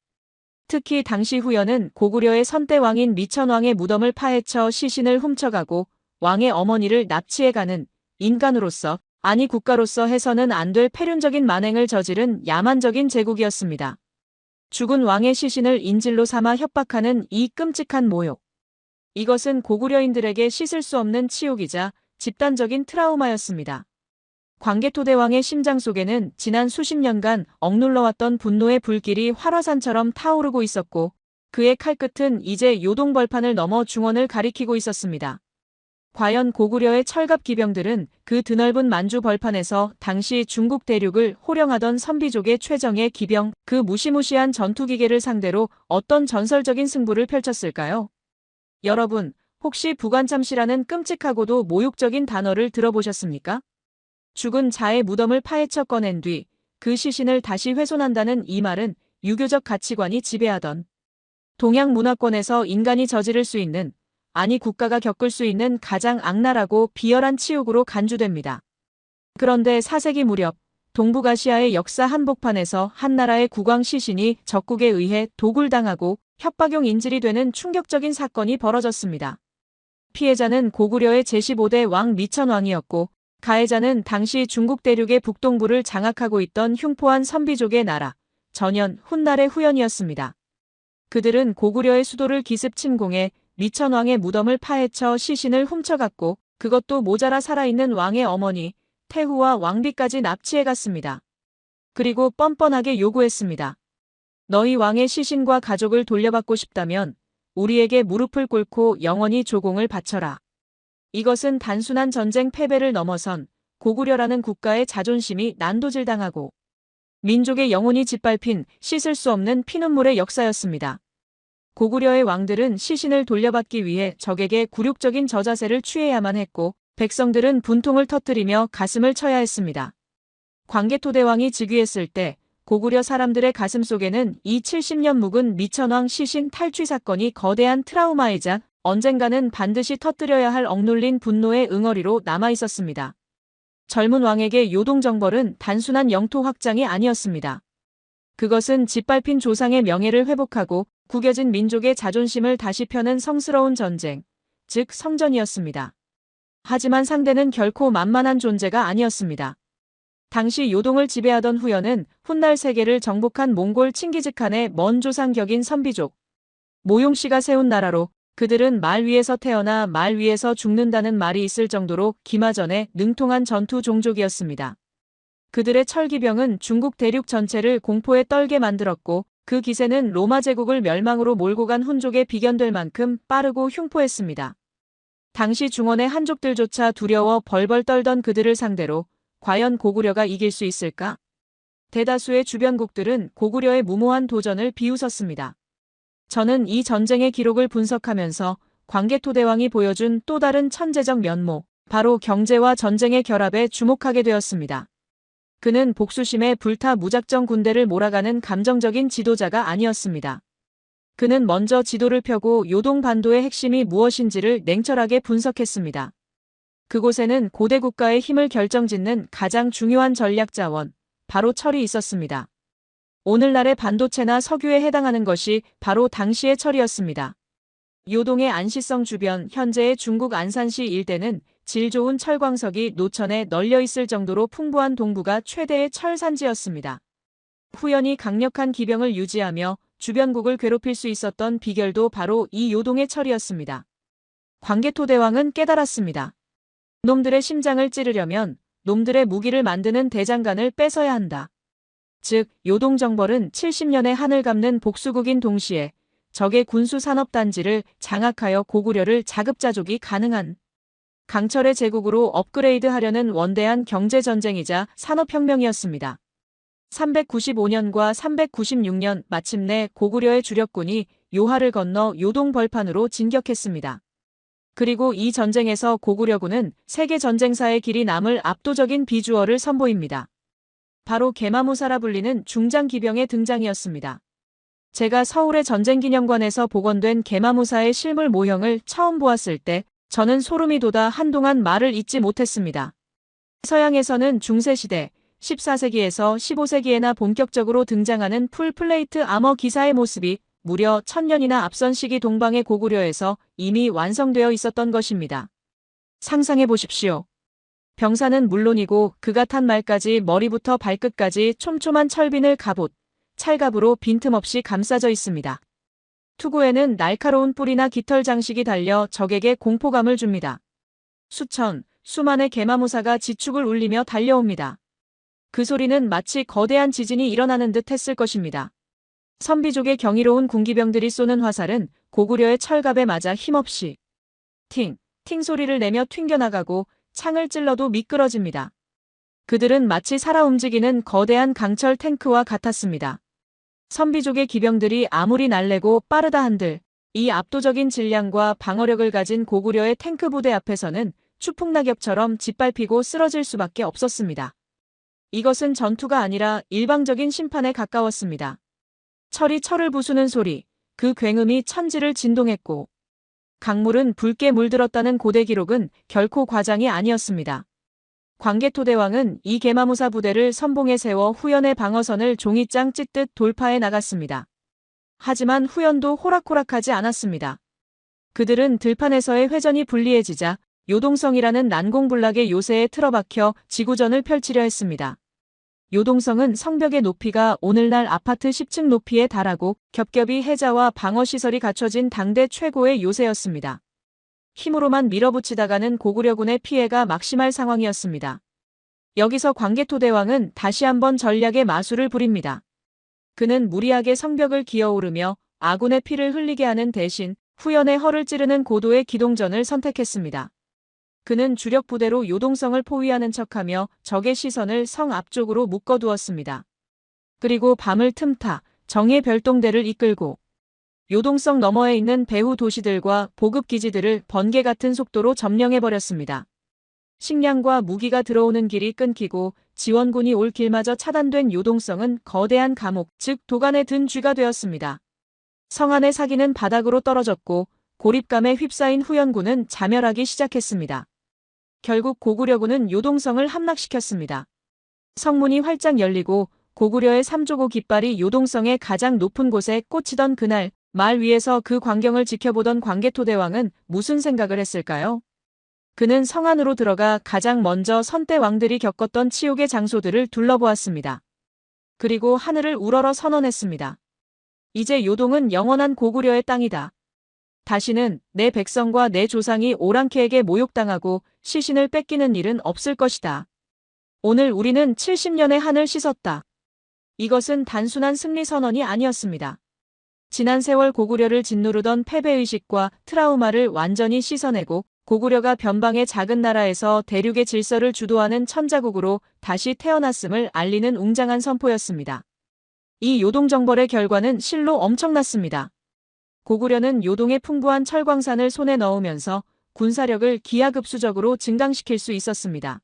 S2: 특히 당시 후연은 고구려의 선대 왕인 미천왕의 무덤을 파헤쳐 시신을 훔쳐가고 왕의 어머니를 납치해가는 인간으로서, 아니 국가로서 해서는 안 될 패륜적인 만행을 저지른 야만적인 제국이었습니다. 죽은 왕의 시신을 인질로 삼아 협박하는 이 끔찍한 모욕. 이것은 고구려인들에게 씻을 수 없는 치욕이자 집단적인 트라우마였습니다. 광개토대왕의 심장 속에는 지난 수십 년간 억눌러왔던 분노의 불길이 활화산처럼 타오르고 있었고, 그의 칼끝은 이제 요동벌판을 넘어 중원을 가리키고 있었습니다. 과연 고구려의 철갑 기병들은 그 드넓은 만주 벌판에서 당시 중국 대륙을 호령하던 선비족의 최정예 기병, 그 무시무시한 전투기계를 상대로 어떤 전설적인 승부를 펼쳤을까요? 여러분, 혹시 부관참시라는 끔찍하고도 모욕적인 단어를 들어보셨습니까? 죽은 자의 무덤을 파헤쳐 꺼낸 뒤 그 시신을 다시 훼손한다는 이 말은 유교적 가치관이 지배하던 동양 문화권에서 인간이 저지를 수 있는, 아니 국가가 겪을 수 있는 가장 악랄하고 비열한 치욕으로 간주됩니다. 그런데 4세기 무렵 동북아시아의 역사 한복판에서 한 나라의 국왕 시신이 적국에 의해 도굴당하고 협박용 인질이 되는 충격적인 사건이 벌어졌습니다. 피해자는 고구려의 제15대 왕 미천왕이었고, 가해자는 당시 중국 대륙의 북동부를 장악하고 있던 흉포한 선비족의 나라, 전현 훗날의 후연이었습니다. 그들은 고구려의 수도를 기습 침공해 미천왕의 무덤을 파헤쳐 시신을 훔쳐갔고, 그것도 모자라 살아있는 왕의 어머니 태후와 왕비까지 납치해갔습니다. 그리고 뻔뻔하게 요구했습니다. 너희 왕의 시신과 가족을 돌려받고 싶다면 우리에게 무릎을 꿇고 영원히 조공을 바쳐라. 이것은 단순한 전쟁 패배를 넘어선 고구려라는 국가의 자존심이 난도질당하고 민족의 영혼이 짓밟힌 씻을 수 없는 피눈물의 역사였습니다. 고구려의 왕들은 시신을 돌려받기 위해 적에게 굴욕적인 저자세를 취해야만 했고, 백성들은 분통을 터뜨리며 가슴을 쳐야 했습니다. 광개토대왕이 즉위했을 때 고구려 사람들의 가슴 속에는 이 70년 묵은 미천왕 시신 탈취 사건이 거대한 트라우마이자 언젠가는 반드시 터뜨려야 할 억눌린 분노의 응어리로 남아 있었습니다. 젊은 왕에게 요동정벌은 단순한 영토 확장이 아니었습니다. 그것은 짓밟힌 조상의 명예를 회복하고 구겨진 민족의 자존심을 다시 펴는 성스러운 전쟁, 즉 성전이었습니다. 하지만 상대는 결코 만만한 존재가 아니었습니다. 당시 요동을 지배하던 후연은 훗날 세계를 정복한 몽골 칭기즈칸의 먼 조상격인 선비족, 모용씨가 세운 나라로, 그들은 말 위에서 태어나 말 위에서 죽는다는 말이 있을 정도로 기마전에 능통한 전투 종족이었습니다. 그들의 철기병은 중국 대륙 전체를 공포에 떨게 만들었고, 그 기세는 로마 제국을 멸망으로 몰고 간 훈족에 비견될 만큼 빠르고 흉포했습니다. 당시 중원의 한족들조차 두려워 벌벌 떨던 그들을 상대로 과연 고구려가 이길 수 있을까? 대다수의 주변국들은 고구려의 무모한 도전을 비웃었습니다. 저는 이 전쟁의 기록을 분석하면서 광개토대왕이 보여준 또 다른 천재적 면모, 바로 경제와 전쟁의 결합에 주목하게 되었습니다. 그는 복수심에 불타 무작정 군대를 몰아가는 감정적인 지도자가 아니었습니다. 그는 먼저 지도를 펴고 요동반도의 핵심이 무엇인지를 냉철하게 분석했습니다. 그곳에는 고대 국가의 힘을 결정짓는 가장 중요한 전략 자원, 바로 철이 있었습니다. 오늘날의 반도체나 석유에 해당하는 것이 바로 당시의 철이었습니다. 요동의 안시성 주변, 현재의 중국 안산시 일대는 질 좋은 철광석이 노천에 널려 있을 정도로 풍부한 동부가 최대의 철 산지였습니다. 후연이 강력한 기병을 유지하며 주변국을 괴롭힐 수 있었던 비결도 바로 이 요동의 철이었습니다. 광개토대왕은 깨달았습니다. 놈들의 심장을 찌르려면 놈들의 무기를 만드는 대장간을 뺏어야 한다. 즉, 요동정벌은 70년의 한을 갚는 복수국인 동시에 적의 군수산업단지를 장악하여 고구려를 자급자족이 가능한 강철의 제국으로 업그레이드하려는 원대한 경제전쟁이자 산업혁명이었습니다. 395년과 396년 마침내 고구려의 주력군이 요하를 건너 요동벌판으로 진격했습니다. 그리고 이 전쟁에서 고구려군은 세계 전쟁사에 길이 남을 압도적인 비주얼을 선보입니다. 바로 게마무사라 불리는 중장 기병의 등장이었습니다. 제가 서울의 전쟁기념관에서 복원된 게마무사의 실물 모형을 처음 보았을 때 저는 소름이 돋아 한동안 말을 잇지 못했습니다. 서양에서는 중세시대 14세기에서 15세기에나 본격적으로 등장하는 풀플레이트 아머 기사의 모습이 무려 1000년이나 앞선 시기 동방의 고구려에서 이미 완성되어 있었던 것입니다. 상상해 보십시오. 병사는 물론이고 그가 탄 말까지 머리부터 발끝까지 촘촘한 철빈을 갑옷, 찰갑으로 빈틈없이 감싸져 있습니다. 투구에는 날카로운 뿔이나 깃털 장식이 달려 적에게 공포감을 줍니다. 수천, 수만의 게마무사가 지축을 울리며 달려옵니다. 그 소리는 마치 거대한 지진이 일어나는 듯 했을 것입니다. 선비족의 경이로운 군기병들이 쏘는 화살은 고구려의 철갑에 맞아 힘없이 팅, 팅 소리를 내며 튕겨나가고 창을 찔러도 미끄러집니다. 그들은 마치 살아 움직이는 거대한 강철 탱크와 같았습니다. 선비족의 기병들이 아무리 날래고 빠르다 한들 이 압도적인 질량과 방어력을 가진 고구려의 탱크 부대 앞에서는 추풍낙엽처럼 짓밟히고 쓰러질 수밖에 없었습니다. 이것은 전투가 아니라 일방적인 심판에 가까웠습니다. 철이 철을 부수는 소리, 그 굉음이 천지를 진동했고 강물은 붉게 물들었다는 고대 기록은 결코 과장이 아니었습니다. 광개토대왕은 이 게마무사 부대를 선봉에 세워 후연의 방어선을 종이장 찢듯 돌파해 나갔습니다. 하지만 후연도 호락호락하지 않았습니다. 그들은 들판에서의 회전이 불리해지자 요동성이라는 난공불락의 요새에 틀어박혀 지구전을 펼치려 했습니다. 요동성은 성벽의 높이가 오늘날 아파트 10층 높이에 달하고 겹겹이 해자와 방어시설이 갖춰진 당대 최고의 요새였습니다. 힘으로만 밀어붙이다가는 고구려군의 피해가 막심할 상황이었습니다. 여기서 광개토대왕은 다시 한번 전략의 마술을 부립니다. 그는 무리하게 성벽을 기어오르며 아군의 피를 흘리게 하는 대신 후연의 허를 찌르는 고도의 기동전을 선택했습니다. 그는 주력 부대로 요동성을 포위하는 척하며 적의 시선을 성 앞쪽으로 묶어두었습니다. 그리고 밤을 틈타 정예 별동대를 이끌고 요동성 너머에 있는 배후 도시들과 보급기지들을 번개 같은 속도로 점령해버렸습니다. 식량과 무기가 들어오는 길이 끊기고 지원군이 올 길마저 차단된 요동성은 거대한 감옥, 즉 도간에 든 쥐가 되었습니다. 성 안의 사기는 바닥으로 떨어졌고 고립감에 휩싸인 후연군은 자멸하기 시작했습니다. 결국 고구려군은 요동성을 함락시켰습니다. 성문이 활짝 열리고 고구려의 삼조고 깃발이 요동성의 가장 높은 곳에 꽂히던 그날 말 위에서 그 광경을 지켜보던 광개토대왕은 무슨 생각을 했을까요? 그는 성 안으로 들어가 가장 먼저 선대 왕들이 겪었던 치욕의 장소들을 둘러보았습니다. 그리고 하늘을 우러러 선언했습니다. 이제 요동은 영원한 고구려의 땅이다. 다시는 내 백성과 내 조상이 오랑캐에게 모욕당하고 시신을 뺏기는 일은 없을 것이다. 오늘 우리는 70년의 한을 씻었다. 이것은 단순한 승리 선언이 아니었습니다. 지난 세월 고구려를 짓누르던 패배의식과 트라우마를 완전히 씻어내고 고구려가 변방의 작은 나라에서 대륙의 질서를 주도하는 천자국으로 다시 태어났음을 알리는 웅장한 선포였습니다. 이 요동정벌의 결과는 실로 엄청났습니다. 고구려는 요동의 풍부한 철광산을 손에 넣으면서 군사력을 기하급수적으로 증강시킬 수 있었습니다.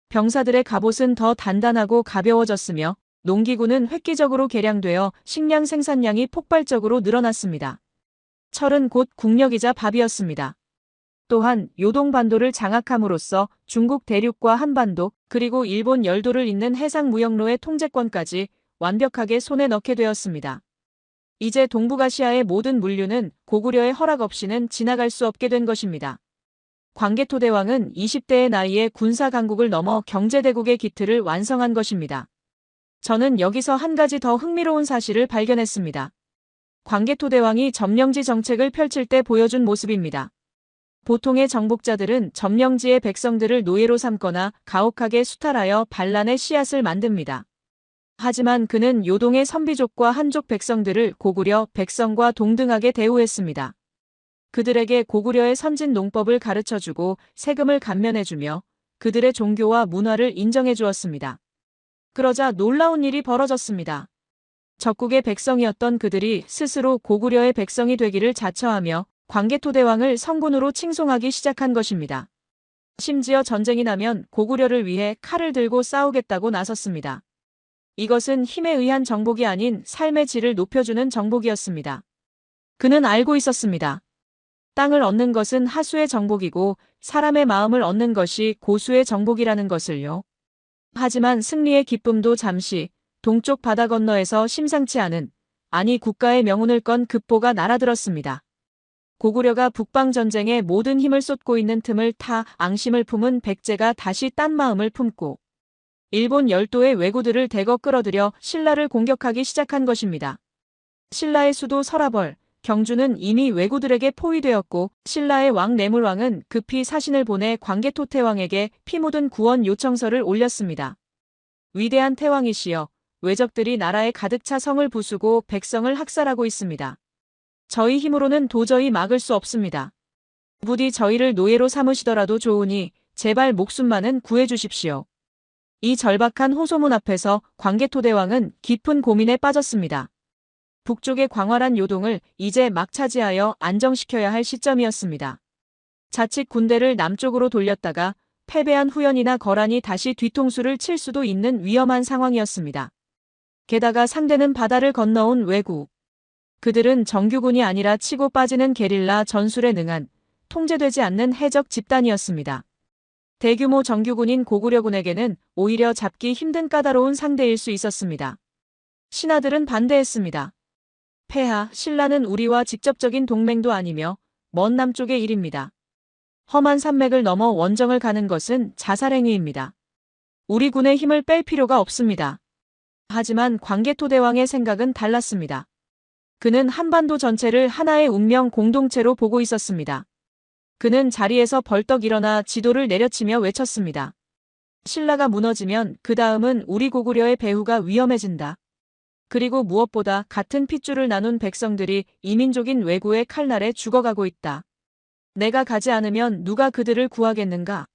S2: 병사들의 갑옷은 더 단단하고 가벼워졌으며 농기구는 획기적으로 개량되어 식량 생산량이 폭발적으로 늘어났습니다. 철은 곧 국력이자 밥이었습니다. 또한 요동반도를 장악함으로써 중국 대륙과 한반도 그리고 일본 열도를 잇는 해상무역로의 통제권까지 완벽하게 손에 넣게 되었습니다. 이제 동북아시아의 모든 물류는 고구려의 허락 없이는 지나갈 수 없게 된 것입니다. 광개토대왕은 20대의 나이에 군사 강국을 넘어 경제대국의 기틀을 완성한 것입니다. 저는 여기서 한 가지 더 흥미로운 사실을 발견했습니다. 광개토대왕이 점령지 정책을 펼칠 때 보여준 모습입니다. 보통의 정복자들은 점령지의 백성들을 노예로 삼거나 가혹하게 수탈하여 반란의 씨앗을 만듭니다. 하지만 그는 요동의 선비족과 한족 백성들을 고구려 백성과 동등하게 대우했습니다. 그들에게 고구려의 선진 농법을 가르쳐주고 세금을 감면해주며 그들의 종교와 문화를 인정해 주었습니다. 그러자 놀라운 일이 벌어졌습니다. 적국의 백성이었던 그들이 스스로 고구려의 백성이 되기를 자처하며 광개토대왕을 성군으로 칭송하기 시작한 것입니다. 심지어 전쟁이 나면 고구려를 위해 칼을 들고 싸우겠다고 나섰습니다. 이것은 힘에 의한 정복이 아닌 삶의 질을 높여주는 정복이었습니다. 그는 알고 있었습니다. 땅을 얻는 것은 하수의 정복이고 사람의 마음을 얻는 것이 고수의 정복이라는 것을요. 하지만 승리의 기쁨도 잠시 동쪽 바다 건너에서 심상치 않은, 아니 국가의 명운을 건 급보가 날아들었습니다. 고구려가 북방전쟁에 모든 힘을 쏟고 있는 틈을 타 앙심을 품은 백제가 다시 딴 마음을 품고 일본 열도의 왜구들을 대거 끌어들여 신라를 공격하기 시작한 것입니다. 신라의 수도 서라벌, 경주는 이미 왜구들에게 포위되었고 신라의 왕 내물왕은 급히 사신을 보내 광개토 태왕에게 피 묻은 구원 요청서를 올렸습니다. 위대한 태왕이시여, 왜적들이 나라에 가득 차 성을 부수고 백성을 학살하고 있습니다. 저희 힘으로는 도저히 막을 수 없습니다. 부디 저희를 노예로 삼으시더라도 좋으니 제발 목숨만은 구해주십시오. 이 절박한 호소문 앞에서 광개토대왕은 깊은 고민에 빠졌습니다. 북쪽의 광활한 요동을 이제 막 차지하여 안정시켜야 할 시점이었습니다. 자칫 군대를 남쪽으로 돌렸다가 패배한 후연이나 거란이 다시 뒤통수를 칠 수도 있는 위험한 상황이었습니다. 게다가 상대는 바다를 건너온 왜구. 그들은 정규군이 아니라 치고 빠지는 게릴라 전술에 능한, 통제되지 않는 해적 집단이었습니다. 대규모 정규군인 고구려군에게는 오히려 잡기 힘든 까다로운 상대일 수 있었습니다. 신하들은 반대했습니다. 폐하, 신라는 우리와 직접적인 동맹도 아니며 먼 남쪽의 일입니다. 험한 산맥을 넘어 원정을 가는 것은 자살행위입니다. 우리 군의 힘을 뺄 필요가 없습니다. 하지만 광개토대왕의 생각은 달랐습니다. 그는 한반도 전체를 하나의 운명 공동체로 보고 있었습니다. 그는 자리에서 벌떡 일어나 지도를 내려치며 외쳤습니다. 신라가 무너지면 그 다음은 우리 고구려의 배후가 위험해진다. 그리고 무엇보다 같은 핏줄을 나눈 백성들이 이민족인 왜구의 칼날에 죽어가고 있다. 내가 가지 않으면 누가 그들을 구하겠는가?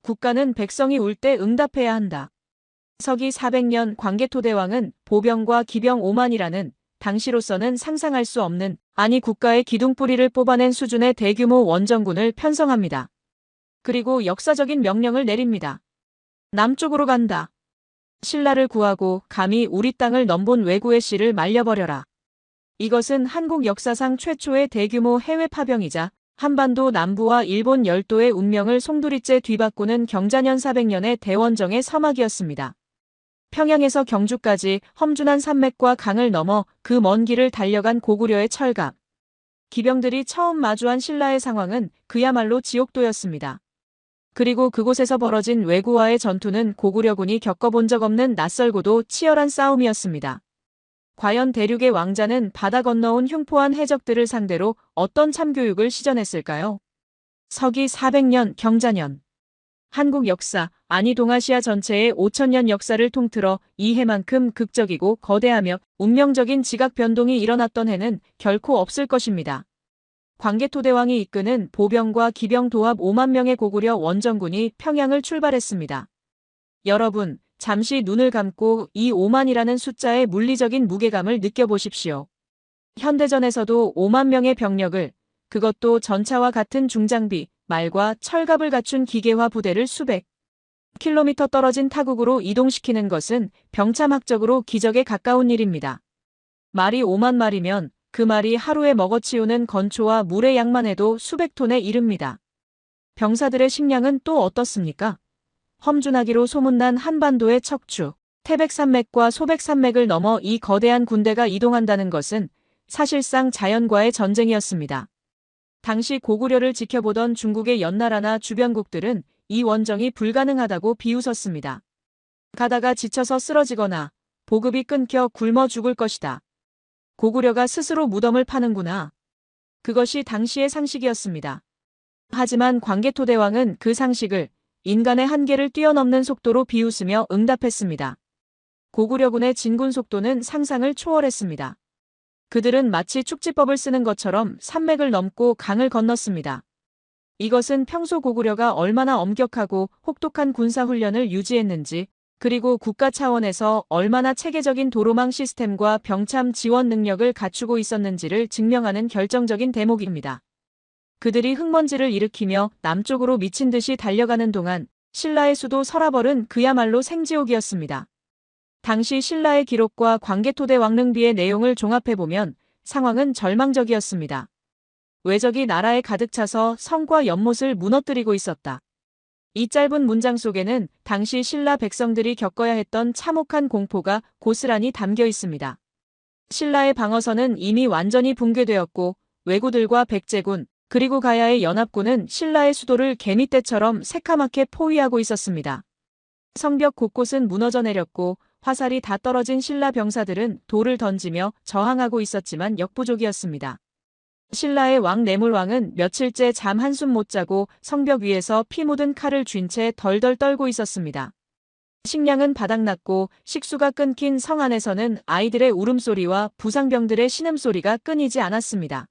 S2: 국가는 백성이 울 때 응답해야 한다. 서기 400년 광개토대왕은 보병과 기병 5만이라는 당시로서는 상상할 수 없는, 아니 국가의 기둥뿌리를 뽑아낸 수준의 대규모 원정군을 편성합니다. 그리고 역사적인 명령을 내립니다. 남쪽으로 간다. 신라를 구하고 감히 우리 땅을 넘본 왜구의 씨를 말려버려라. 이것은 한국 역사상 최초의 대규모 해외 파병이자 한반도 남부와 일본 열도의 운명을 송두리째 뒤바꾸는 경자년 400년의 대원정의 서막이었습니다. 평양에서 경주까지 험준한 산맥과 강을 넘어 그 먼 길을 달려간 고구려의 철갑. 기병들이 처음 마주한 신라의 상황은 그야말로 지옥도였습니다. 그리고 그곳에서 벌어진 왜구와의 전투는 고구려군이 겪어본 적 없는 낯설고도 치열한 싸움이었습니다. 과연 대륙의 왕자는 바다 건너온 흉포한 해적들을 상대로 어떤 참교육을 시전했을까요? 서기 400년 경자년. 한국 역사, 아니 동아시아 전체의 5000년 역사를 통틀어 이 해만큼 극적이고 거대하며 운명적인 지각 변동이 일어났던 해는 결코 없을 것입니다. 광개토대왕이 이끄는 보병과 기병 도합 5만 명의 고구려 원정군이 평양을 출발했습니다. 여러분, 잠시 눈을 감고 이 5만이라는 숫자의 물리적인 무게감을 느껴보십시오. 현대전에서도 5만 명의 병력을, 그것도 전차와 같은 중장비, 말과 철갑을 갖춘 기계화 부대를 수백 킬로미터 떨어진 타국으로 이동시키는 것은 병참학적으로 기적에 가까운 일입니다. 말이 5만 마리면 그 말이 하루에 먹어치우는 건초와 물의 양만 해도 수백 톤에 이릅니다. 병사들의 식량은 또 어떻습니까? 험준하기로 소문난 한반도의 척추, 태백산맥과 소백산맥을 넘어 이 거대한 군대가 이동한다는 것은 사실상 자연과의 전쟁이었습니다. 당시 고구려를 지켜보던 중국의 연나라나 주변국들은 이 원정이 불가능하다고 비웃었습니다. 가다가 지쳐서 쓰러지거나 보급이 끊겨 굶어 죽을 것이다. 고구려가 스스로 무덤을 파는구나. 그것이 당시의 상식이었습니다. 하지만 광개토대왕은 그 상식을 인간의 한계를 뛰어넘는 속도로 비웃으며 응답했습니다. 고구려군의 진군 속도는 상상을 초월했습니다. 그들은 마치 축지법을 쓰는 것처럼 산맥을 넘고 강을 건넜습니다. 이것은 평소 고구려가 얼마나 엄격하고 혹독한 군사훈련을 유지했는지, 그리고 국가 차원에서 얼마나 체계적인 도로망 시스템과 병참 지원 능력을 갖추고 있었는지를 증명하는 결정적인 대목입니다. 그들이 흙먼지를 일으키며 남쪽으로 미친 듯이 달려가는 동안 신라의 수도 서라벌은 그야말로 생지옥이었습니다. 당시 신라의 기록과 광개토대 왕릉비의 내용을 종합해보면 상황은 절망적이었습니다. 외적이 나라에 가득 차서 성과 연못을 무너뜨리고 있었다. 이 짧은 문장 속에는 당시 신라 백성들이 겪어야 했던 참혹한 공포가 고스란히 담겨 있습니다. 신라의 방어선은 이미 완전히 붕괴되었고 왜구들과 백제군 그리고 가야의 연합군은 신라의 수도를 개미떼처럼 새카맣게 포위하고 있었습니다. 성벽 곳곳은 무너져 내렸고 화살이 다 떨어진 신라 병사들은 돌을 던지며 저항하고 있었지만 역부족이었습니다. 신라의 왕 내물왕은 며칠째 잠 한숨 못 자고 성벽 위에서 피 묻은 칼을 쥔 채 덜덜 떨고 있었습니다. 식량은 바닥났고 식수가 끊긴 성 안에서는 아이들의 울음소리와 부상병들의 신음소리가 끊이지 않았습니다.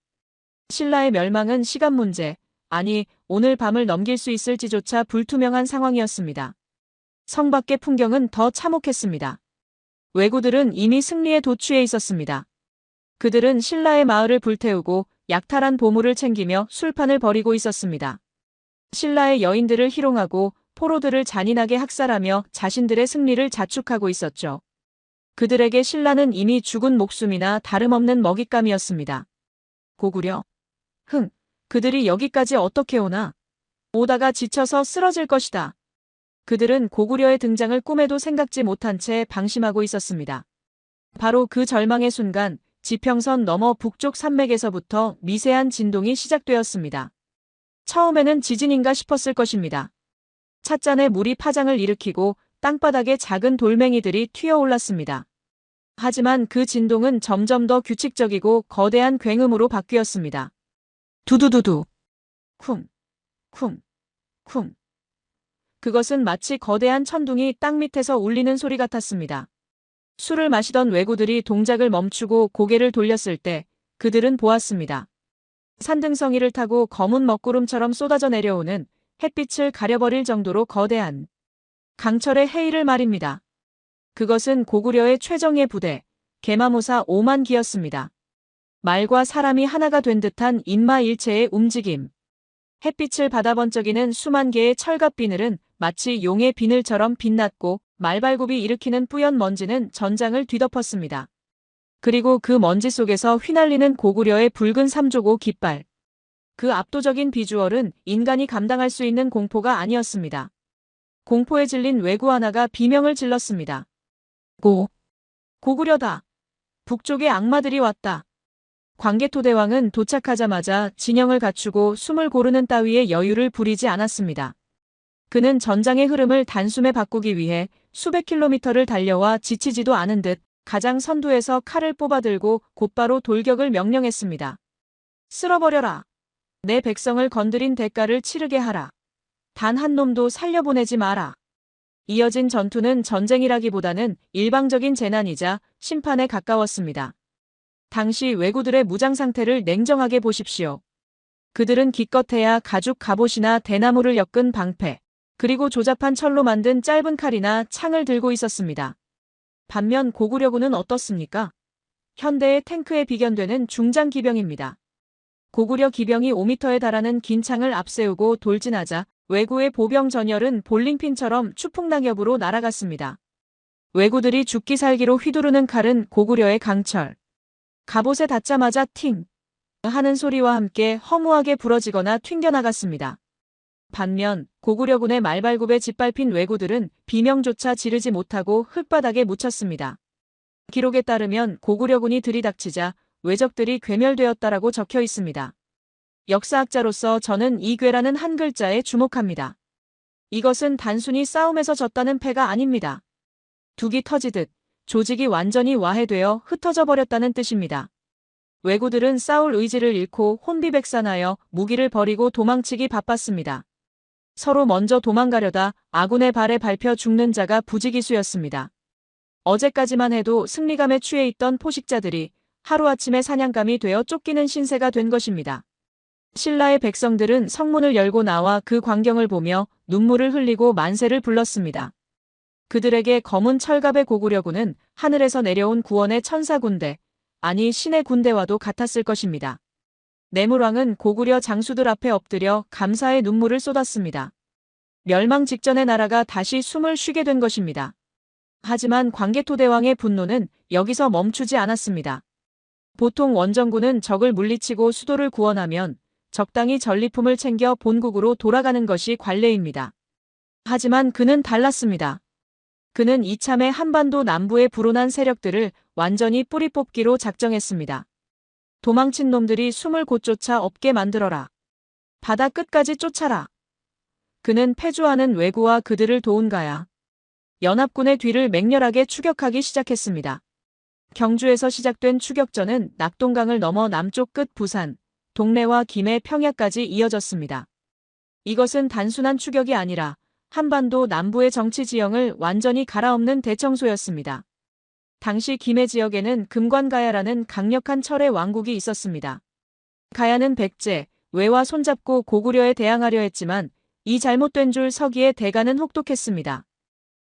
S2: 신라의 멸망은 시간 문제, 아니 오늘 밤을 넘길 수 있을지조차 불투명한 상황이었습니다. 성 밖의 풍경은 더 참혹했습니다. 왜구들은 이미 승리에 도취해 있었습니다. 그들은 신라의 마을을 불태우고 약탈한 보물을 챙기며 술판을 벌이고 있었습니다. 신라의 여인들을 희롱하고 포로들을 잔인하게 학살하며 자신들의 승리를 자축하고 있었죠. 그들에게 신라는 이미 죽은 목숨이나 다름없는 먹잇감이었습니다. 고구려. 그들이 여기까지 어떻게 오나? 오다가 지쳐서 쓰러질 것이다. 그들은 고구려의 등장을 꿈에도 생각지 못한 채 방심하고 있었습니다. 바로 그 절망의 순간 지평선 너머 북쪽 산맥에서부터 미세한 진동이 시작되었습니다. 처음에는 지진인가 싶었을 것입니다. 찻잔에 물이 파장을 일으키고 땅바닥에 작은 돌멩이들이 튀어올랐습니다. 하지만 그 진동은 점점 더 규칙적이고 거대한 굉음으로 바뀌었습니다. 두두두두. 쿵. 쿵. 쿵. 그것은 마치 거대한 천둥이 땅 밑에서 울리는 소리 같았습니다. 술을 마시던 왜구들이 동작을 멈추고 고개를 돌렸을 때 그들은 보았습니다. 산등성이를 타고 검은 먹구름처럼 쏟아져 내려오는 햇빛을 가려버릴 정도로 거대한 강철의 해일을 말입니다. 그것은 고구려의 최정예 부대, 계마모사 5만 기였습니다. 말과 사람이 하나가 된 듯한 인마일체의 움직임. 햇빛을 받아 번쩍이는 수만 개의 철갑 비늘은 마치 용의 비늘처럼 빛났고 말발굽이 일으키는 뿌연 먼지는 전장을 뒤덮었습니다. 그리고 그 먼지 속에서 휘날리는 고구려의 붉은 삼조고 깃발. 그 압도적인 비주얼은 인간이 감당할 수 있는 공포가 아니었습니다. 공포에 질린 왜구 하나가 비명을 질렀습니다. 고구려다. 북쪽의 악마들이 왔다. 광개토대왕은 도착하자마자 진영을 갖추고 숨을 고르는 따위의 여유를 부리지 않았습니다. 그는 전장의 흐름을 단숨에 바꾸기 위해 수백 킬로미터를 달려와 지치지도 않은 듯 가장 선두에서 칼을 뽑아들고 곧바로 돌격을 명령했습니다. 쓸어버려라. 내 백성을 건드린 대가를 치르게 하라. 단 한 놈도 살려보내지 마라. 이어진 전투는 전쟁이라기보다는 일방적인 재난이자 심판에 가까웠습니다. 당시 왜구들의 무장 상태를 냉정하게 보십시오. 그들은 기껏해야 가죽 갑옷이나 대나무를 엮은 방패, 그리고 조잡한 철로 만든 짧은 칼이나 창을 들고 있었습니다. 반면 고구려군은 어떻습니까? 현대의 탱크에 비견되는 중장 기병입니다. 고구려 기병이 5m에 달하는 긴 창을 앞세우고 돌진하자 왜구의 보병 전열은 볼링핀처럼 추풍낙엽으로 날아갔습니다. 왜구들이 죽기 살기로 휘두르는 칼은 고구려의 강철. 갑옷에 닿자마자 팅 하는 소리와 함께 허무하게 부러지거나 튕겨나갔습니다. 반면 고구려군의 말발굽에 짓밟힌 왜구들은 비명조차 지르지 못하고 흙바닥에 묻혔습니다. 기록에 따르면 고구려군이 들이닥치자 왜적들이 괴멸되었다라고 적혀 있습니다. 역사학자로서 저는 이 괴라는 한 글자에 주목합니다. 이것은 단순히 싸움에서 졌다는 패가 아닙니다. 둑이 터지듯 조직이 완전히 와해되어 흩어져 버렸다는 뜻입니다. 왜구들은 싸울 의지를 잃고 혼비백산하여 무기를 버리고 도망치기 바빴습니다. 서로 먼저 도망가려다 아군의 발에 밟혀 죽는 자가 부지기수였습니다. 어제까지만 해도 승리감에 취해 있던 포식자들이 하루아침에 사냥감이 되어 쫓기는 신세가 된 것입니다. 신라의 백성들은 성문을 열고 나와 그 광경을 보며 눈물을 흘리고 만세를 불렀습니다. 그들에게 검은 철갑의 고구려군은 하늘에서 내려온 구원의 천사 군대, 아니 신의 군대와도 같았을 것입니다. 내물왕은 고구려 장수들 앞에 엎드려 감사의 눈물을 쏟았습니다. 멸망 직전의 나라가 다시 숨을 쉬게 된 것입니다. 하지만 광개토대왕의 분노는 여기서 멈추지 않았습니다. 보통 원정군은 적을 물리치고 수도를 구원하면 적당히 전리품을 챙겨 본국으로 돌아가는 것이 관례입니다. 하지만 그는 달랐습니다. 그는 이참에 한반도 남부의 불온한 세력들을 완전히 뿌리 뽑기로 작정했습니다. 도망친 놈들이 숨을 곧쫓아 없게 만들어라. 바다 끝까지 쫓아라. 그는 패주하는 왜구와 그들을 도운 가야 연합군의 뒤를 맹렬하게 추격하기 시작했습니다. 경주에서 시작된 추격전은 낙동강을 넘어 남쪽 끝 부산, 동래와 김해 평야까지 이어졌습니다. 이것은 단순한 추격이 아니라 한반도 남부의 정치 지형을 완전히 갈아엎는 대청소였습니다. 당시 김해 지역에는 금관가야라는 강력한 철의 왕국이 있었습니다. 가야는 백제, 왜와 손잡고 고구려에 대항하려 했지만 이 잘못된 줄 서기에 대가는 혹독했습니다.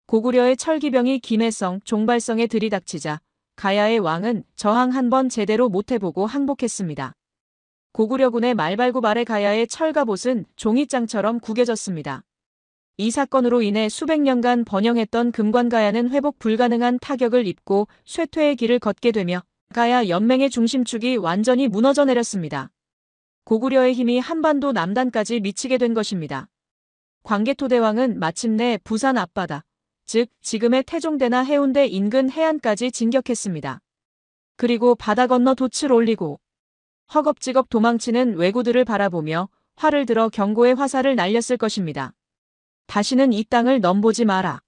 S2: 고구려의 철기병이 김해성, 종발성에 들이닥치자 가야의 왕은 저항 한 번 제대로 못해보고 항복했습니다. 고구려군의 말발굽 아래 가야의 철갑옷은 종이장처럼 구겨졌습니다. 이 사건으로 인해 수백 년간 번영했던 금관가야는 회복 불가능한 타격을 입고 쇠퇴의 길을 걷게 되며 가야 연맹의 중심축이 완전히 무너져 내렸습니다. 고구려의 힘이 한반도 남단까지 미치게 된 것입니다. 광개토대왕은 마침내 부산 앞바다, 즉 지금의 태종대나 해운대 인근 해안까지 진격했습니다. 그리고 바다 건너 돛을 올리고 허겁지겁 도망치는 왜구들을 바라보며 활을 들어 경고의 화살을 날렸을 것입니다. 다시는 이 땅을 넘보지 마라.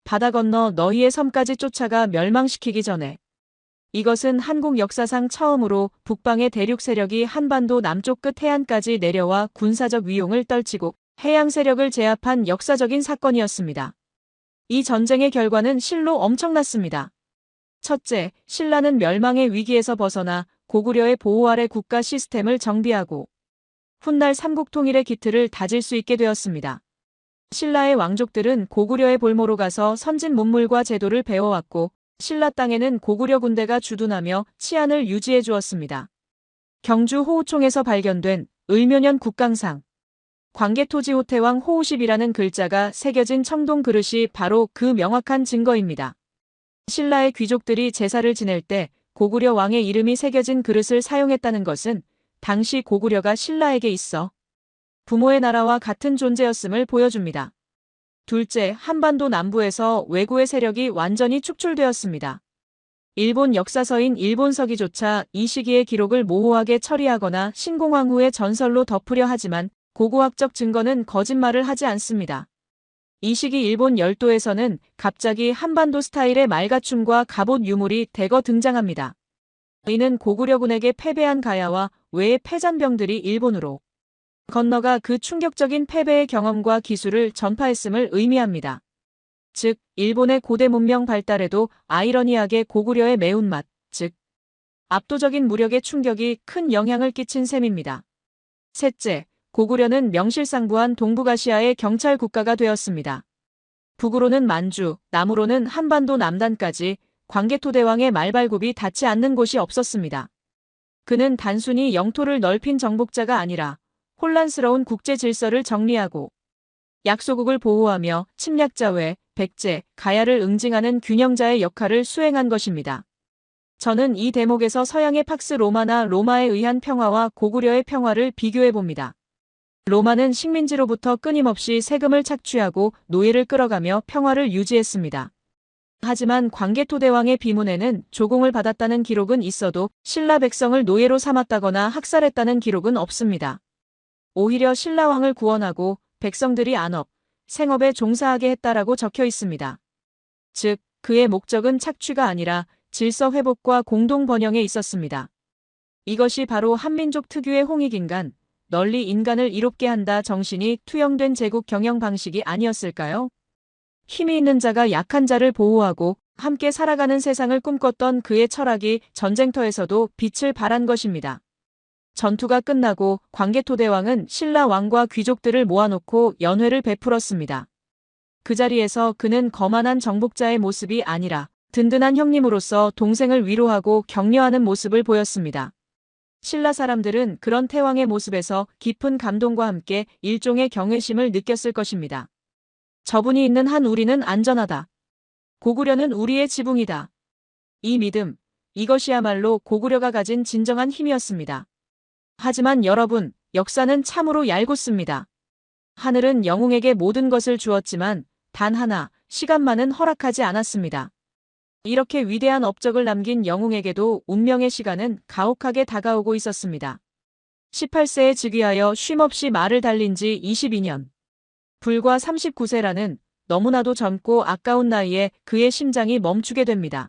S2: 바다 건너 너희의 섬까지 쫓아가 멸망시키기 전에. 이것은 한국 역사상 처음으로 북방의 대륙 세력이 한반도 남쪽 끝 해안까지 내려와 군사적 위용을 떨치고 해양 세력을 제압한 역사적인 사건이었습니다. 이 전쟁의 결과는 실로 엄청났습니다. 첫째, 신라는 멸망의 위기에서 벗어나 고구려의 보호 아래 국가 시스템을 정비하고 훗날 삼국 통일의 기틀을 다질 수 있게 되었습니다. 신라의 왕족들은 고구려의 볼모로 가서 선진 문물과 제도를 배워왔고 신라 땅에는 고구려 군대가 주둔하며 치안을 유지해 주었습니다. 경주 호우총에서 발견된 을묘년 국강상 광개토지 호태왕 호우십이라는 글자가 새겨진 청동 그릇이 바로 그 명확한 증거입니다. 신라의 귀족들이 제사를 지낼 때 고구려 왕의 이름이 새겨진 그릇을 사용했다는 것은 당시 고구려가 신라에게 있어 부모의 나라와 같은 존재였음을 보여줍니다. 둘째, 한반도 남부에서 왜구의 세력이 완전히 축출되었습니다. 일본 역사서인 일본서기조차 이 시기의 기록을 모호하게 처리하거나 신공황 후의 전설로 덮으려 하지만 고고학적 증거는 거짓말을 하지 않습니다. 이 시기 일본 열도에서는 갑자기 한반도 스타일의 말가춤과 갑옷 유물이 대거 등장합니다. 이는 고구려군에게 패배한 가야와 왜의 패잔병들이 일본으로 건너가 그 충격적인 패배의 경험과 기술을 전파했음을 의미합니다. 즉, 일본의 고대 문명 발달에도 아이러니하게 고구려의 매운맛, 즉 압도적인 무력의 충격이 큰 영향을 끼친 셈입니다. 셋째, 고구려는 명실상부한 동북아시아의 경찰 국가가 되었습니다. 북으로는 만주, 남으로는 한반도 남단까지 광개토대왕의 말발굽이 닿지 않는 곳이 없었습니다. 그는 단순히 영토를 넓힌 정복자가 아니라 혼란스러운 국제 질서를 정리하고 약소국을 보호하며 침략자 외, 백제, 가야를 응징하는 균형자의 역할을 수행한 것입니다. 저는 이 대목에서 서양의 팍스 로마나 로마에 의한 평화와 고구려의 평화를 비교해봅니다. 로마는 식민지로부터 끊임없이 세금을 착취하고 노예를 끌어가며 평화를 유지했습니다. 하지만 광개토대왕의 비문에는 조공을 받았다는 기록은 있어도 신라 백성을 노예로 삼았다거나 학살했다는 기록은 없습니다. 오히려 신라왕을 구원하고 백성들이 안업, 생업에 종사하게 했다라고 적혀 있습니다. 즉, 그의 목적은 착취가 아니라 질서 회복과 공동 번영에 있었습니다. 이것이 바로 한민족 특유의 홍익인간, 널리 인간을 이롭게 한다 정신이 투영된 제국 경영 방식이 아니었을까요? 힘이 있는 자가 약한 자를 보호하고 함께 살아가는 세상을 꿈꿨던 그의 철학이 전쟁터에서도 빛을 발한 것입니다. 전투가 끝나고 광개토대왕은 신라 왕과 귀족들을 모아놓고 연회를 베풀었습니다. 그 자리에서 그는 거만한 정복자의 모습이 아니라 든든한 형님으로서 동생을 위로하고 격려하는 모습을 보였습니다. 신라 사람들은 그런 태왕의 모습에서 깊은 감동과 함께 일종의 경외심을 느꼈을 것입니다. 저분이 있는 한 우리는 안전하다. 고구려는 우리의 지붕이다. 이 믿음, 이것이야말로 고구려가 가진 진정한 힘이었습니다. 하지만 여러분, 역사는 참으로 얄궂습니다. 하늘은 영웅에게 모든 것을 주었지만 단 하나, 시간만은 허락하지 않았습니다. 이렇게 위대한 업적을 남긴 영웅에게도 운명의 시간은 가혹하게 다가오고 있었습니다. 18세에 즉위하여 쉼없이 말을 달린 지 22년. 불과 39세라는 너무나도 젊고 아까운 나이에 그의 심장이 멈추게 됩니다.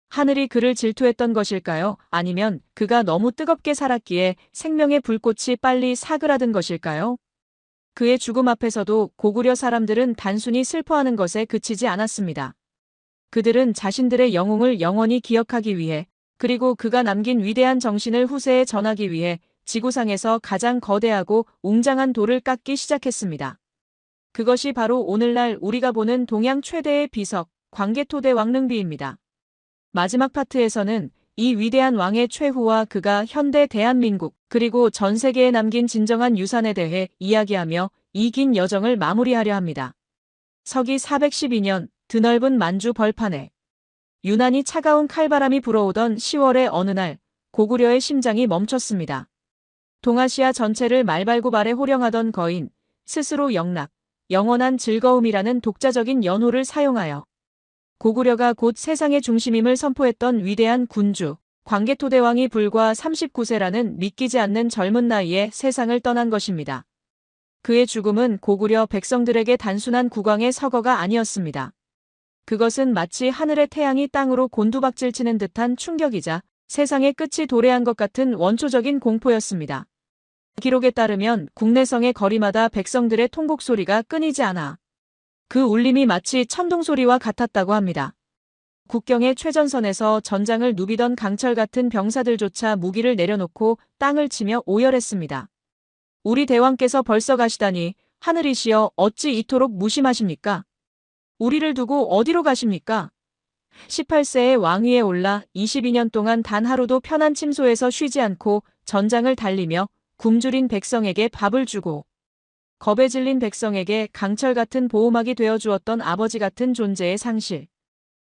S2: 하늘이 그를 질투했던 것일까요? 아니면 그가 너무 뜨겁게 살았기에 생명의 불꽃이 빨리 사그라든 것일까요? 그의 죽음 앞에서도 고구려 사람들은 단순히 슬퍼하는 것에 그치지 않았습니다. 그들은 자신들의 영웅을 영원히 기억하기 위해, 그리고 그가 남긴 위대한 정신을 후세에 전하기 위해 지구상에서 가장 거대하고 웅장한 돌을 깎기 시작했습니다. 그것이 바로 오늘날 우리가 보는 동양 최대의 비석, 광개토대 왕릉비입니다. 마지막 파트에서는 이 위대한 왕의 최후와 그가 현대 대한민국 그리고 전 세계에 남긴 진정한 유산에 대해 이야기하며 이 긴 여정을 마무리하려 합니다. 서기 412년 드넓은 만주 벌판에 유난히 차가운 칼바람이 불어오던 10월의 어느 날 고구려의 심장이 멈췄습니다. 동아시아 전체를 말발굽알에 호령하던 거인, 스스로 영락, 영원한 즐거움이라는 독자적인 연호를 사용하여 고구려가 곧 세상의 중심임을 선포했던 위대한 군주, 광개토대왕이 불과 39세라는 믿기지 않는 젊은 나이에 세상을 떠난 것입니다. 그의 죽음은 고구려 백성들에게 단순한 국왕의 서거가 아니었습니다. 그것은 마치 하늘의 태양이 땅으로 곤두박질치는 듯한 충격이자 세상의 끝이 도래한 것 같은 원초적인 공포였습니다. 기록에 따르면 국내성의 거리마다 백성들의 통곡 소리가 끊이지 않아 그 울림이 마치 천둥소리와 같았다고 합니다. 국경의 최전선에서 전장을 누비던 강철 같은 병사들조차 무기를 내려놓고 땅을 치며 오열했습니다. 우리 대왕께서 벌써 가시다니 하늘이시여 어찌 이토록 무심하십니까? 우리를 두고 어디로 가십니까? 18세의 왕위에 올라 22년 동안 단 하루도 편한 침소에서 쉬지 않고 전장을 달리며 굶주린 백성에게 밥을 주고 겁에 질린 백성에게 강철 같은 보호막이 되어 주었던 아버지 같은 존재의 상실.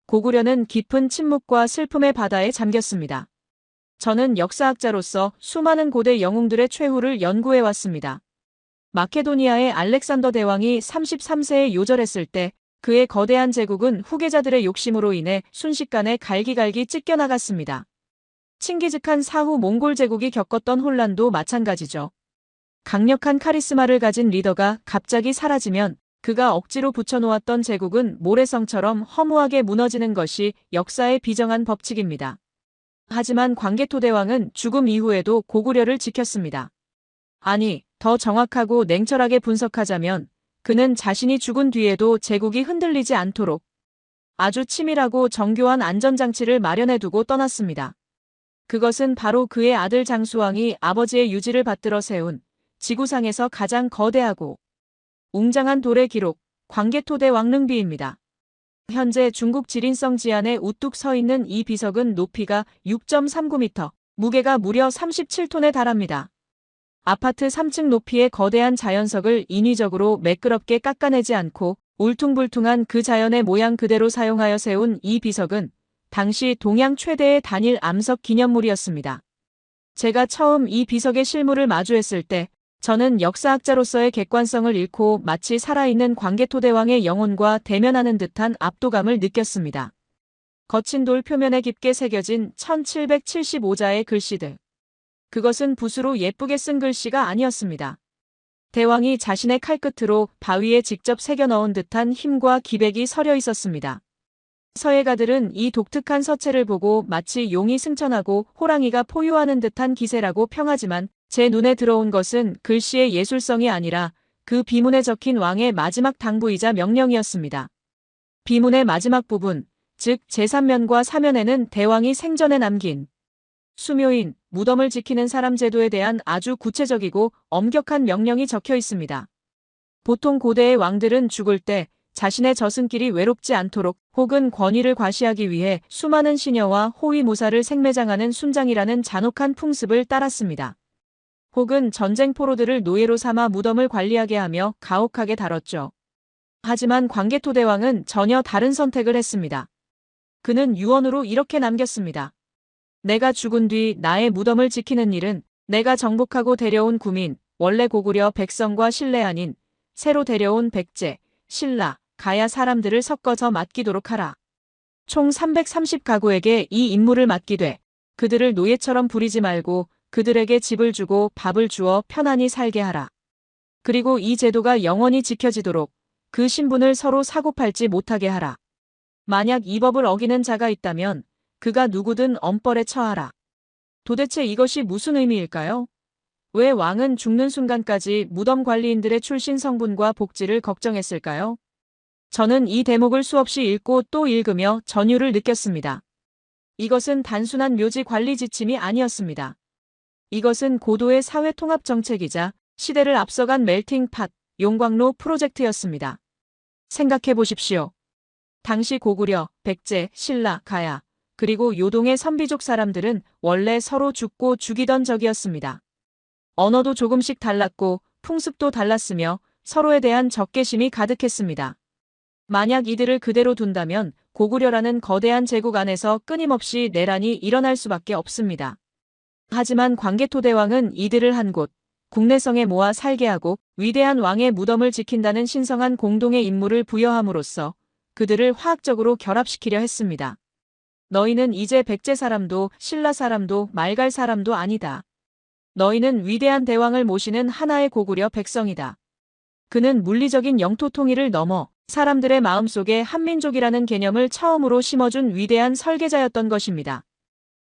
S2: 고구려는 깊은 침묵과 슬픔의 바다에 잠겼습니다. 저는 역사학자로서 수많은 고대 영웅들의 최후를 연구해 왔습니다. 마케도니아의 알렉산더 대왕이 33세에 요절했을 때 그의 거대한 제국은 후계자들의 욕심으로 인해 순식간에 갈기갈기 찢겨나갔습니다. 칭기즈칸 사후 몽골 제국이 겪었던 혼란도 마찬가지죠. 강력한 카리스마를 가진 리더가 갑자기 사라지면 그가 억지로 붙여놓았던 제국은 모래성처럼 허무하게 무너지는 것이 역사의 비정한 법칙입니다. 하지만 광개토대왕은 죽음 이후에도 고구려를 지켰습니다. 아니, 더 정확하고 냉철하게 분석하자면 그는 자신이 죽은 뒤에도 제국이 흔들리지 않도록 아주 치밀하고 정교한 안전장치를 마련해두고 떠났습니다. 그것은 바로 그의 아들 장수왕이 아버지의 유지를 받들어 세운 지구상에서 가장 거대하고 웅장한 돌의 기록, 광개토대 왕릉비입니다. 현재 중국 지린성 지안에 우뚝 서 있는 이 비석은 높이가 6.39m, 무게가 무려 37톤에 달합니다. 아파트 3층 높이의 거대한 자연석을 인위적으로 매끄럽게 깎아내지 않고 울퉁불퉁한 그 자연의 모양 그대로 사용하여 세운 이 비석은 당시 동양 최대의 단일 암석 기념물이었습니다. 제가 처음 이 비석의 실물을 마주했을 때 저는 역사학자로서의 객관성을 잃고 마치 살아있는 광개토대왕의 영혼과 대면하는 듯한 압도감을 느꼈습니다. 거친 돌 표면에 깊게 새겨진 1775자의 글씨들. 그것은 붓으로 예쁘게 쓴 글씨가 아니었습니다. 대왕이 자신의 칼끝으로 바위에 직접 새겨 넣은 듯한 힘과 기백이 서려 있었습니다. 서예가들은 이 독특한 서체를 보고 마치 용이 승천하고 호랑이가 포효하는 듯한 기세라고 평하지만 제 눈에 들어온 것은 글씨의 예술성이 아니라 그 비문에 적힌 왕의 마지막 당부이자 명령이었습니다. 비문의 마지막 부분, 즉 제3면과 사면에는 대왕이 생전에 남긴 수묘인, 무덤을 지키는 사람 제도에 대한 아주 구체적이고 엄격한 명령이 적혀 있습니다. 보통 고대의 왕들은 죽을 때 자신의 저승길이 외롭지 않도록 혹은 권위를 과시하기 위해 수많은 시녀와 호위무사를 생매장하는 순장이라는 잔혹한 풍습을 따랐습니다. 혹은 전쟁 포로들을 노예로 삼아 무덤을 관리하게 하며 가혹하게 다뤘죠. 하지만 광개토대왕은 전혀 다른 선택을 했습니다. 그는 유언으로 이렇게 남겼습니다. 내가 죽은 뒤 나의 무덤을 지키는 일은 내가 정복하고 데려온 구민, 원래 고구려 백성과 신뢰 아닌 새로 데려온 백제, 신라, 가야 사람들을 섞어서 맡기도록 하라. 총 330가구에게 이 임무를 맡기되 그들을 노예처럼 부리지 말고 그들에게 집을 주고 밥을 주어 편안히 살게 하라. 그리고 이 제도가 영원히 지켜지도록 그 신분을 서로 사고팔지 못하게 하라. 만약 이 법을 어기는 자가 있다면 그가 누구든 엄벌에 처하라. 도대체 이것이 무슨 의미일까요? 왜 왕은 죽는 순간까지 무덤 관리인들의 출신 성분과 복지를 걱정했을까요? 저는 이 대목을 수없이 읽고 또 읽으며 전율을 느꼈습니다. 이것은 단순한 묘지 관리 지침이 아니었습니다. 이것은 고도의 사회 통합 정책이자 시대를 앞서간 멜팅팟, 용광로 프로젝트였습니다. 생각해 보십시오. 당시 고구려, 백제, 신라, 가야, 그리고 요동의 선비족 사람들은 원래 서로 죽고 죽이던 적이었습니다. 언어도 조금씩 달랐고 풍습도 달랐으며 서로에 대한 적개심이 가득했습니다. 만약 이들을 그대로 둔다면 고구려라는 거대한 제국 안에서 끊임없이 내란이 일어날 수밖에 없습니다. 하지만 광개토대왕은 이들을 한 곳, 국내성에 모아 살게 하고 위대한 왕의 무덤을 지킨다는 신성한 공동의 임무를 부여함으로써 그들을 화학적으로 결합시키려 했습니다. 너희는 이제 백제 사람도 신라 사람도 말갈 사람도 아니다. 너희는 위대한 대왕을 모시는 하나의 고구려 백성이다. 그는 물리적인 영토 통일을 넘어 사람들의 마음속에 한민족이라는 개념을 처음으로 심어준 위대한 설계자였던 것입니다.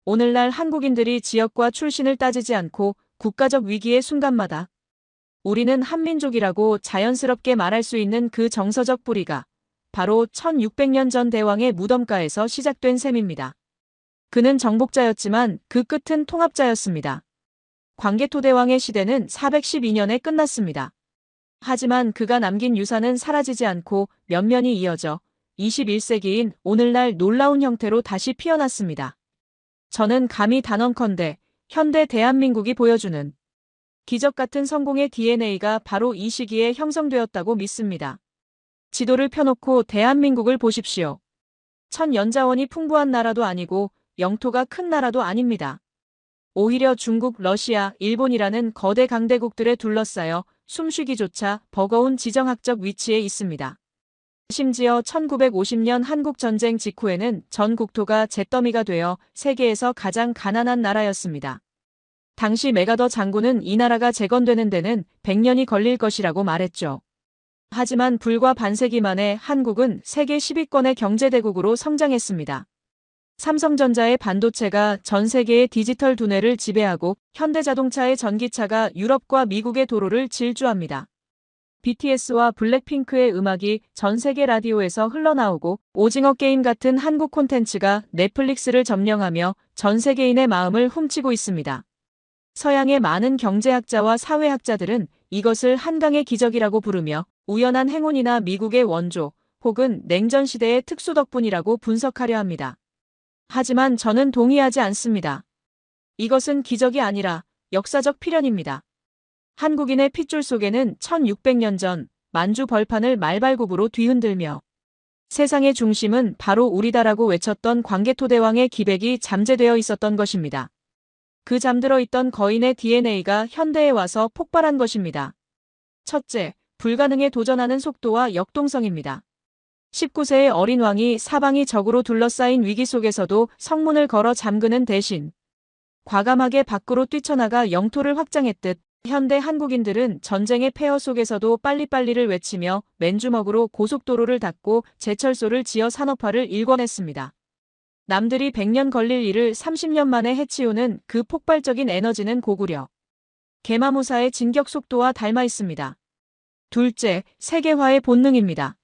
S2: 오늘날 한국인들이 지역과 출신을 따지지 않고 국가적 위기의 순간마다 우리는 한민족이라고 자연스럽게 말할 수 있는 그 정서적 뿌리가 바로 1600년 전 대왕의 무덤가에서 시작된 셈입니다. 그는 정복자였지만 그 끝은 통합자였습니다. 광개토대왕의 시대는 412년에 끝났습니다. 하지만 그가 남긴 유산은 사라지지 않고 면면이 이어져 21세기인 오늘날 놀라운 형태로 다시 피어났습니다. 저는 감히 단언컨대 현대 대한민국이 보여주는 기적 같은 성공의 DNA가 바로 이 시기에 형성되었다고 믿습니다. 지도를 펴놓고 대한민국을 보십시오. 천연자원이 풍부한 나라도 아니고 영토가 큰 나라도 아닙니다. 오히려 중국, 러시아, 일본이라는 거대 강대국들에 둘러싸여 숨쉬기조차 버거운 지정학적 위치에 있습니다. 심지어 1950년 한국전쟁 직후에는 전 국토가 잿더미가 되어 세계에서 가장 가난한 나라였습니다. 당시 메가더 장군은 이 나라가 재건되는 데는 100년이 걸릴 것이라고 말했죠. 하지만 불과 반세기 만에 한국은 세계 10위권의 경제대국으로 성장했습니다. 삼성전자의 반도체가 전 세계의 디지털 두뇌를 지배하고 현대자동차의 전기차가 유럽과 미국의 도로를 질주합니다. BTS와 블랙핑크의 음악이 전 세계 라디오에서 흘러나오고 오징어 게임 같은 한국 콘텐츠가 넷플릭스를 점령하며 전 세계인의 마음을 훔치고 있습니다. 서양의 많은 경제학자와 사회학자들은 이것을 한강의 기적이라고 부르며 우연한 행운이나 미국의 원조 혹은 냉전 시대의 특수 덕분이라고 분석하려 합니다. 하지만 저는 동의하지 않습니다. 이것은 기적이 아니라 역사적 필연입니다. 한국인의 핏줄 속에는 1600년 전 만주 벌판을 말발굽으로 뒤흔들며 세상의 중심은 바로 우리다라고 외쳤던 광개토대왕의 기백이 잠재되어 있었던 것입니다. 그 잠들어 있던 거인의 DNA가 현대에 와서 폭발한 것입니다. 첫째, 불가능에 도전하는 속도와 역동성입니다. 19세의 어린 왕이 사방이 적으로 둘러싸인 위기 속에서도 성문을 걸어 잠그는 대신 과감하게 밖으로 뛰쳐나가 영토를 확장했듯 현대 한국인들은 전쟁의 폐허 속에서도 빨리빨리를 외치며 맨주먹으로 고속도로를 닫고 제철소를 지어 산업화를 일궈냈습니다. 남들이 100년 걸릴 일을 30년 만에 해치우는 그 폭발적인 에너지는 고구려 계마무사의 진격 속도와 닮아 있습니다. 둘째, 세계화의 본능입니다.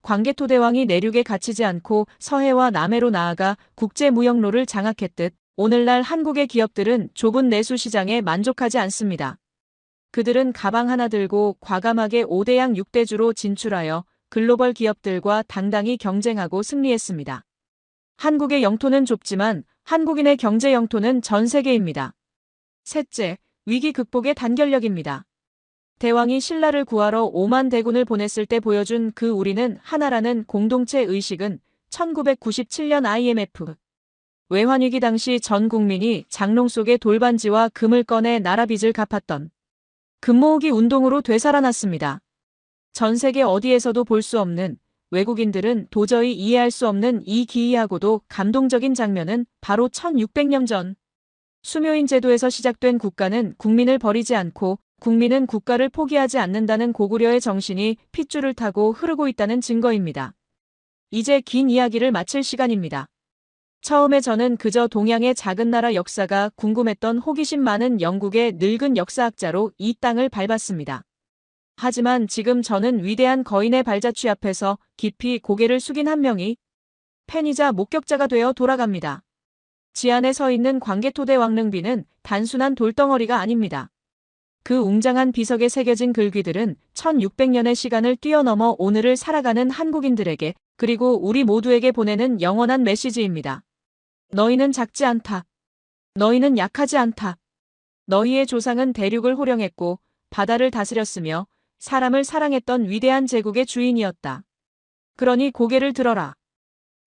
S2: 광개토대왕이 내륙에 갇히지 않고 서해와 남해로 나아가 국제무역로를 장악했듯 오늘날 한국의 기업들은 좁은 내수 시장에 만족하지 않습니다. 그들은 가방 하나 들고 과감하게 5대양 6대주로 진출하여 글로벌 기업들과 당당히 경쟁하고 승리했습니다. 한국의 영토는 좁지만 한국인의 경제 영토는 전 세계입니다. 셋째, 위기 극복의 단결력입니다. 대왕이 신라를 구하러 5만 대군을 보냈을 때 보여준 그 우리는 하나라는 공동체 의식은 1997년 IMF 외환위기 당시 전 국민이 장롱 속에 돌반지와 금을 꺼내 나라 빚을 갚았던 금모으기 운동으로 되살아났습니다. 전 세계 어디에서도 볼 수 없는, 외국인들은 도저히 이해할 수 없는 이 기이하고도 감동적인 장면은 바로 1600년 전 수묘인 제도에서 시작된 국가는 국민을 버리지 않고 국민은 국가를 포기하지 않는다는 고구려의 정신이 핏줄을 타고 흐르고 있다는 증거입니다. 이제 긴 이야기를 마칠 시간입니다. 처음에 저는 그저 동양의 작은 나라 역사가 궁금했던 호기심 많은 영국의 늙은 역사학자로 이 땅을 밟았습니다. 하지만 지금 저는 위대한 거인의 발자취 앞에서 깊이 고개를 숙인 한 명이 팬이자 목격자가 되어 돌아갑니다. 지안에 서 있는 광개토대 왕릉비는 단순한 돌덩어리가 아닙니다. 그 웅장한 비석에 새겨진 글귀들은 1600년의 시간을 뛰어넘어 오늘을 살아가는 한국인들에게 그리고 우리 모두에게 보내는 영원한 메시지입니다. 너희는 작지 않다. 너희는 약하지 않다. 너희의 조상은 대륙을 호령했고 바다를 다스렸으며 사람을 사랑했던 위대한 제국의 주인이었다. 그러니 고개를 들어라.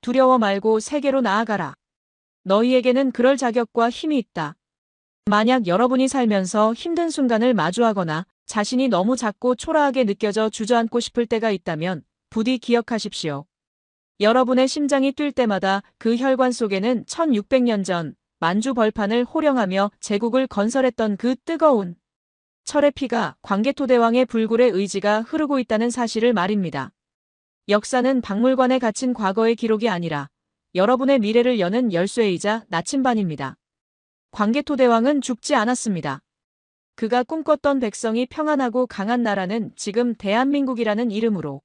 S2: 두려워 말고 세계로 나아가라. 너희에게는 그럴 자격과 힘이 있다. 만약 여러분이 살면서 힘든 순간을 마주하거나 자신이 너무 작고 초라하게 느껴져 주저앉고 싶을 때가 있다면 부디 기억하십시오. 여러분의 심장이 뛸 때마다 그 혈관 속에는 1600년 전 만주 벌판을 호령하며 제국을 건설했던 그 뜨거운 철의 피가 광개토대왕의 불굴의 의지가 흐르고 있다는 사실을 말입니다. 역사는 박물관에 갇힌 과거의 기록이 아니라 여러분의 미래를 여는 열쇠이자 나침반입니다. 광개토대왕은 죽지 않았습니다. 그가 꿈꿨던 백성이 평안하고 강한 나라는 지금 대한민국이라는 이름으로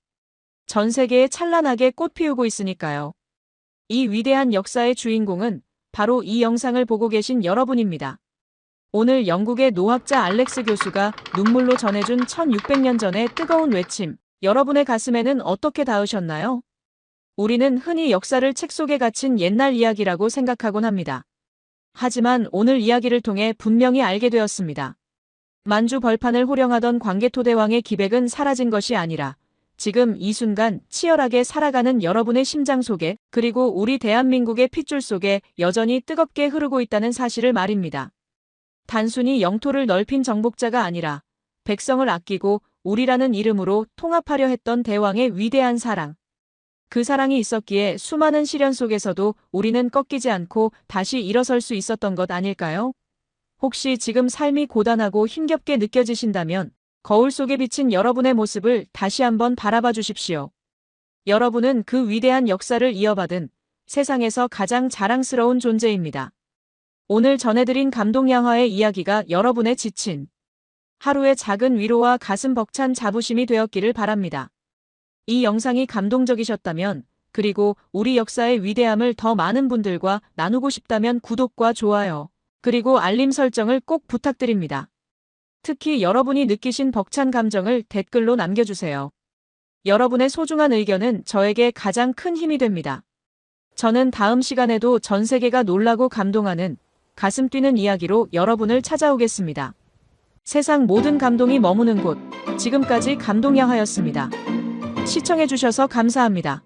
S2: 전 세계에 찬란하게 꽃피우고 있으니까요. 이 위대한 역사의 주인공은 바로 이 영상을 보고 계신 여러분입니다. 오늘 영국의 노학자 알렉스 교수가 눈물로 전해준 1600년 전의 뜨거운 외침, 여러분의 가슴에는 어떻게 닿으셨나요? 우리는 흔히 역사를 책 속에 갇힌 옛날 이야기라고 생각하곤 합니다. 하지만 오늘 이야기를 통해 분명히 알게 되었습니다. 만주 벌판을 호령하던 광개토대왕의 기백은 사라진 것이 아니라 지금 이 순간 치열하게 살아가는 여러분의 심장 속에 그리고 우리 대한민국의 핏줄 속에 여전히 뜨겁게 흐르고 있다는 사실을 말입니다. 단순히 영토를 넓힌 정복자가 아니라 백성을 아끼고 우리라는 이름으로 통합하려 했던 대왕의 위대한 사랑. 그 사랑이 있었기에 수많은 시련 속에서도 우리는 꺾이지 않고 다시 일어설 수 있었던 것 아닐까요? 혹시 지금 삶이 고단하고 힘겹게 느껴지신다면 거울 속에 비친 여러분의 모습을 다시 한번 바라봐 주십시오. 여러분은 그 위대한 역사를 이어받은 세상에서 가장 자랑스러운 존재입니다. 오늘 전해드린 감동양화의 이야기가 여러분의 지친 하루의 작은 위로와 가슴 벅찬 자부심이 되었기를 바랍니다. 이 영상이 감동적이셨다면 그리고 우리 역사의 위대함을 더 많은 분들과 나누고 싶다면 구독과 좋아요 그리고 알림 설정을 꼭 부탁드립니다. 특히 여러분이 느끼신 벅찬 감정을 댓글로 남겨주세요. 여러분의 소중한 의견은 저에게 가장 큰 힘이 됩니다. 저는 다음 시간에도 전 세계가 놀라고 감동하는 가슴 뛰는 이야기로 여러분을 찾아오겠습니다. 세상 모든 감동이 머무는 곳, 지금까지 감동양화였습니다. 시청해주셔서 감사합니다.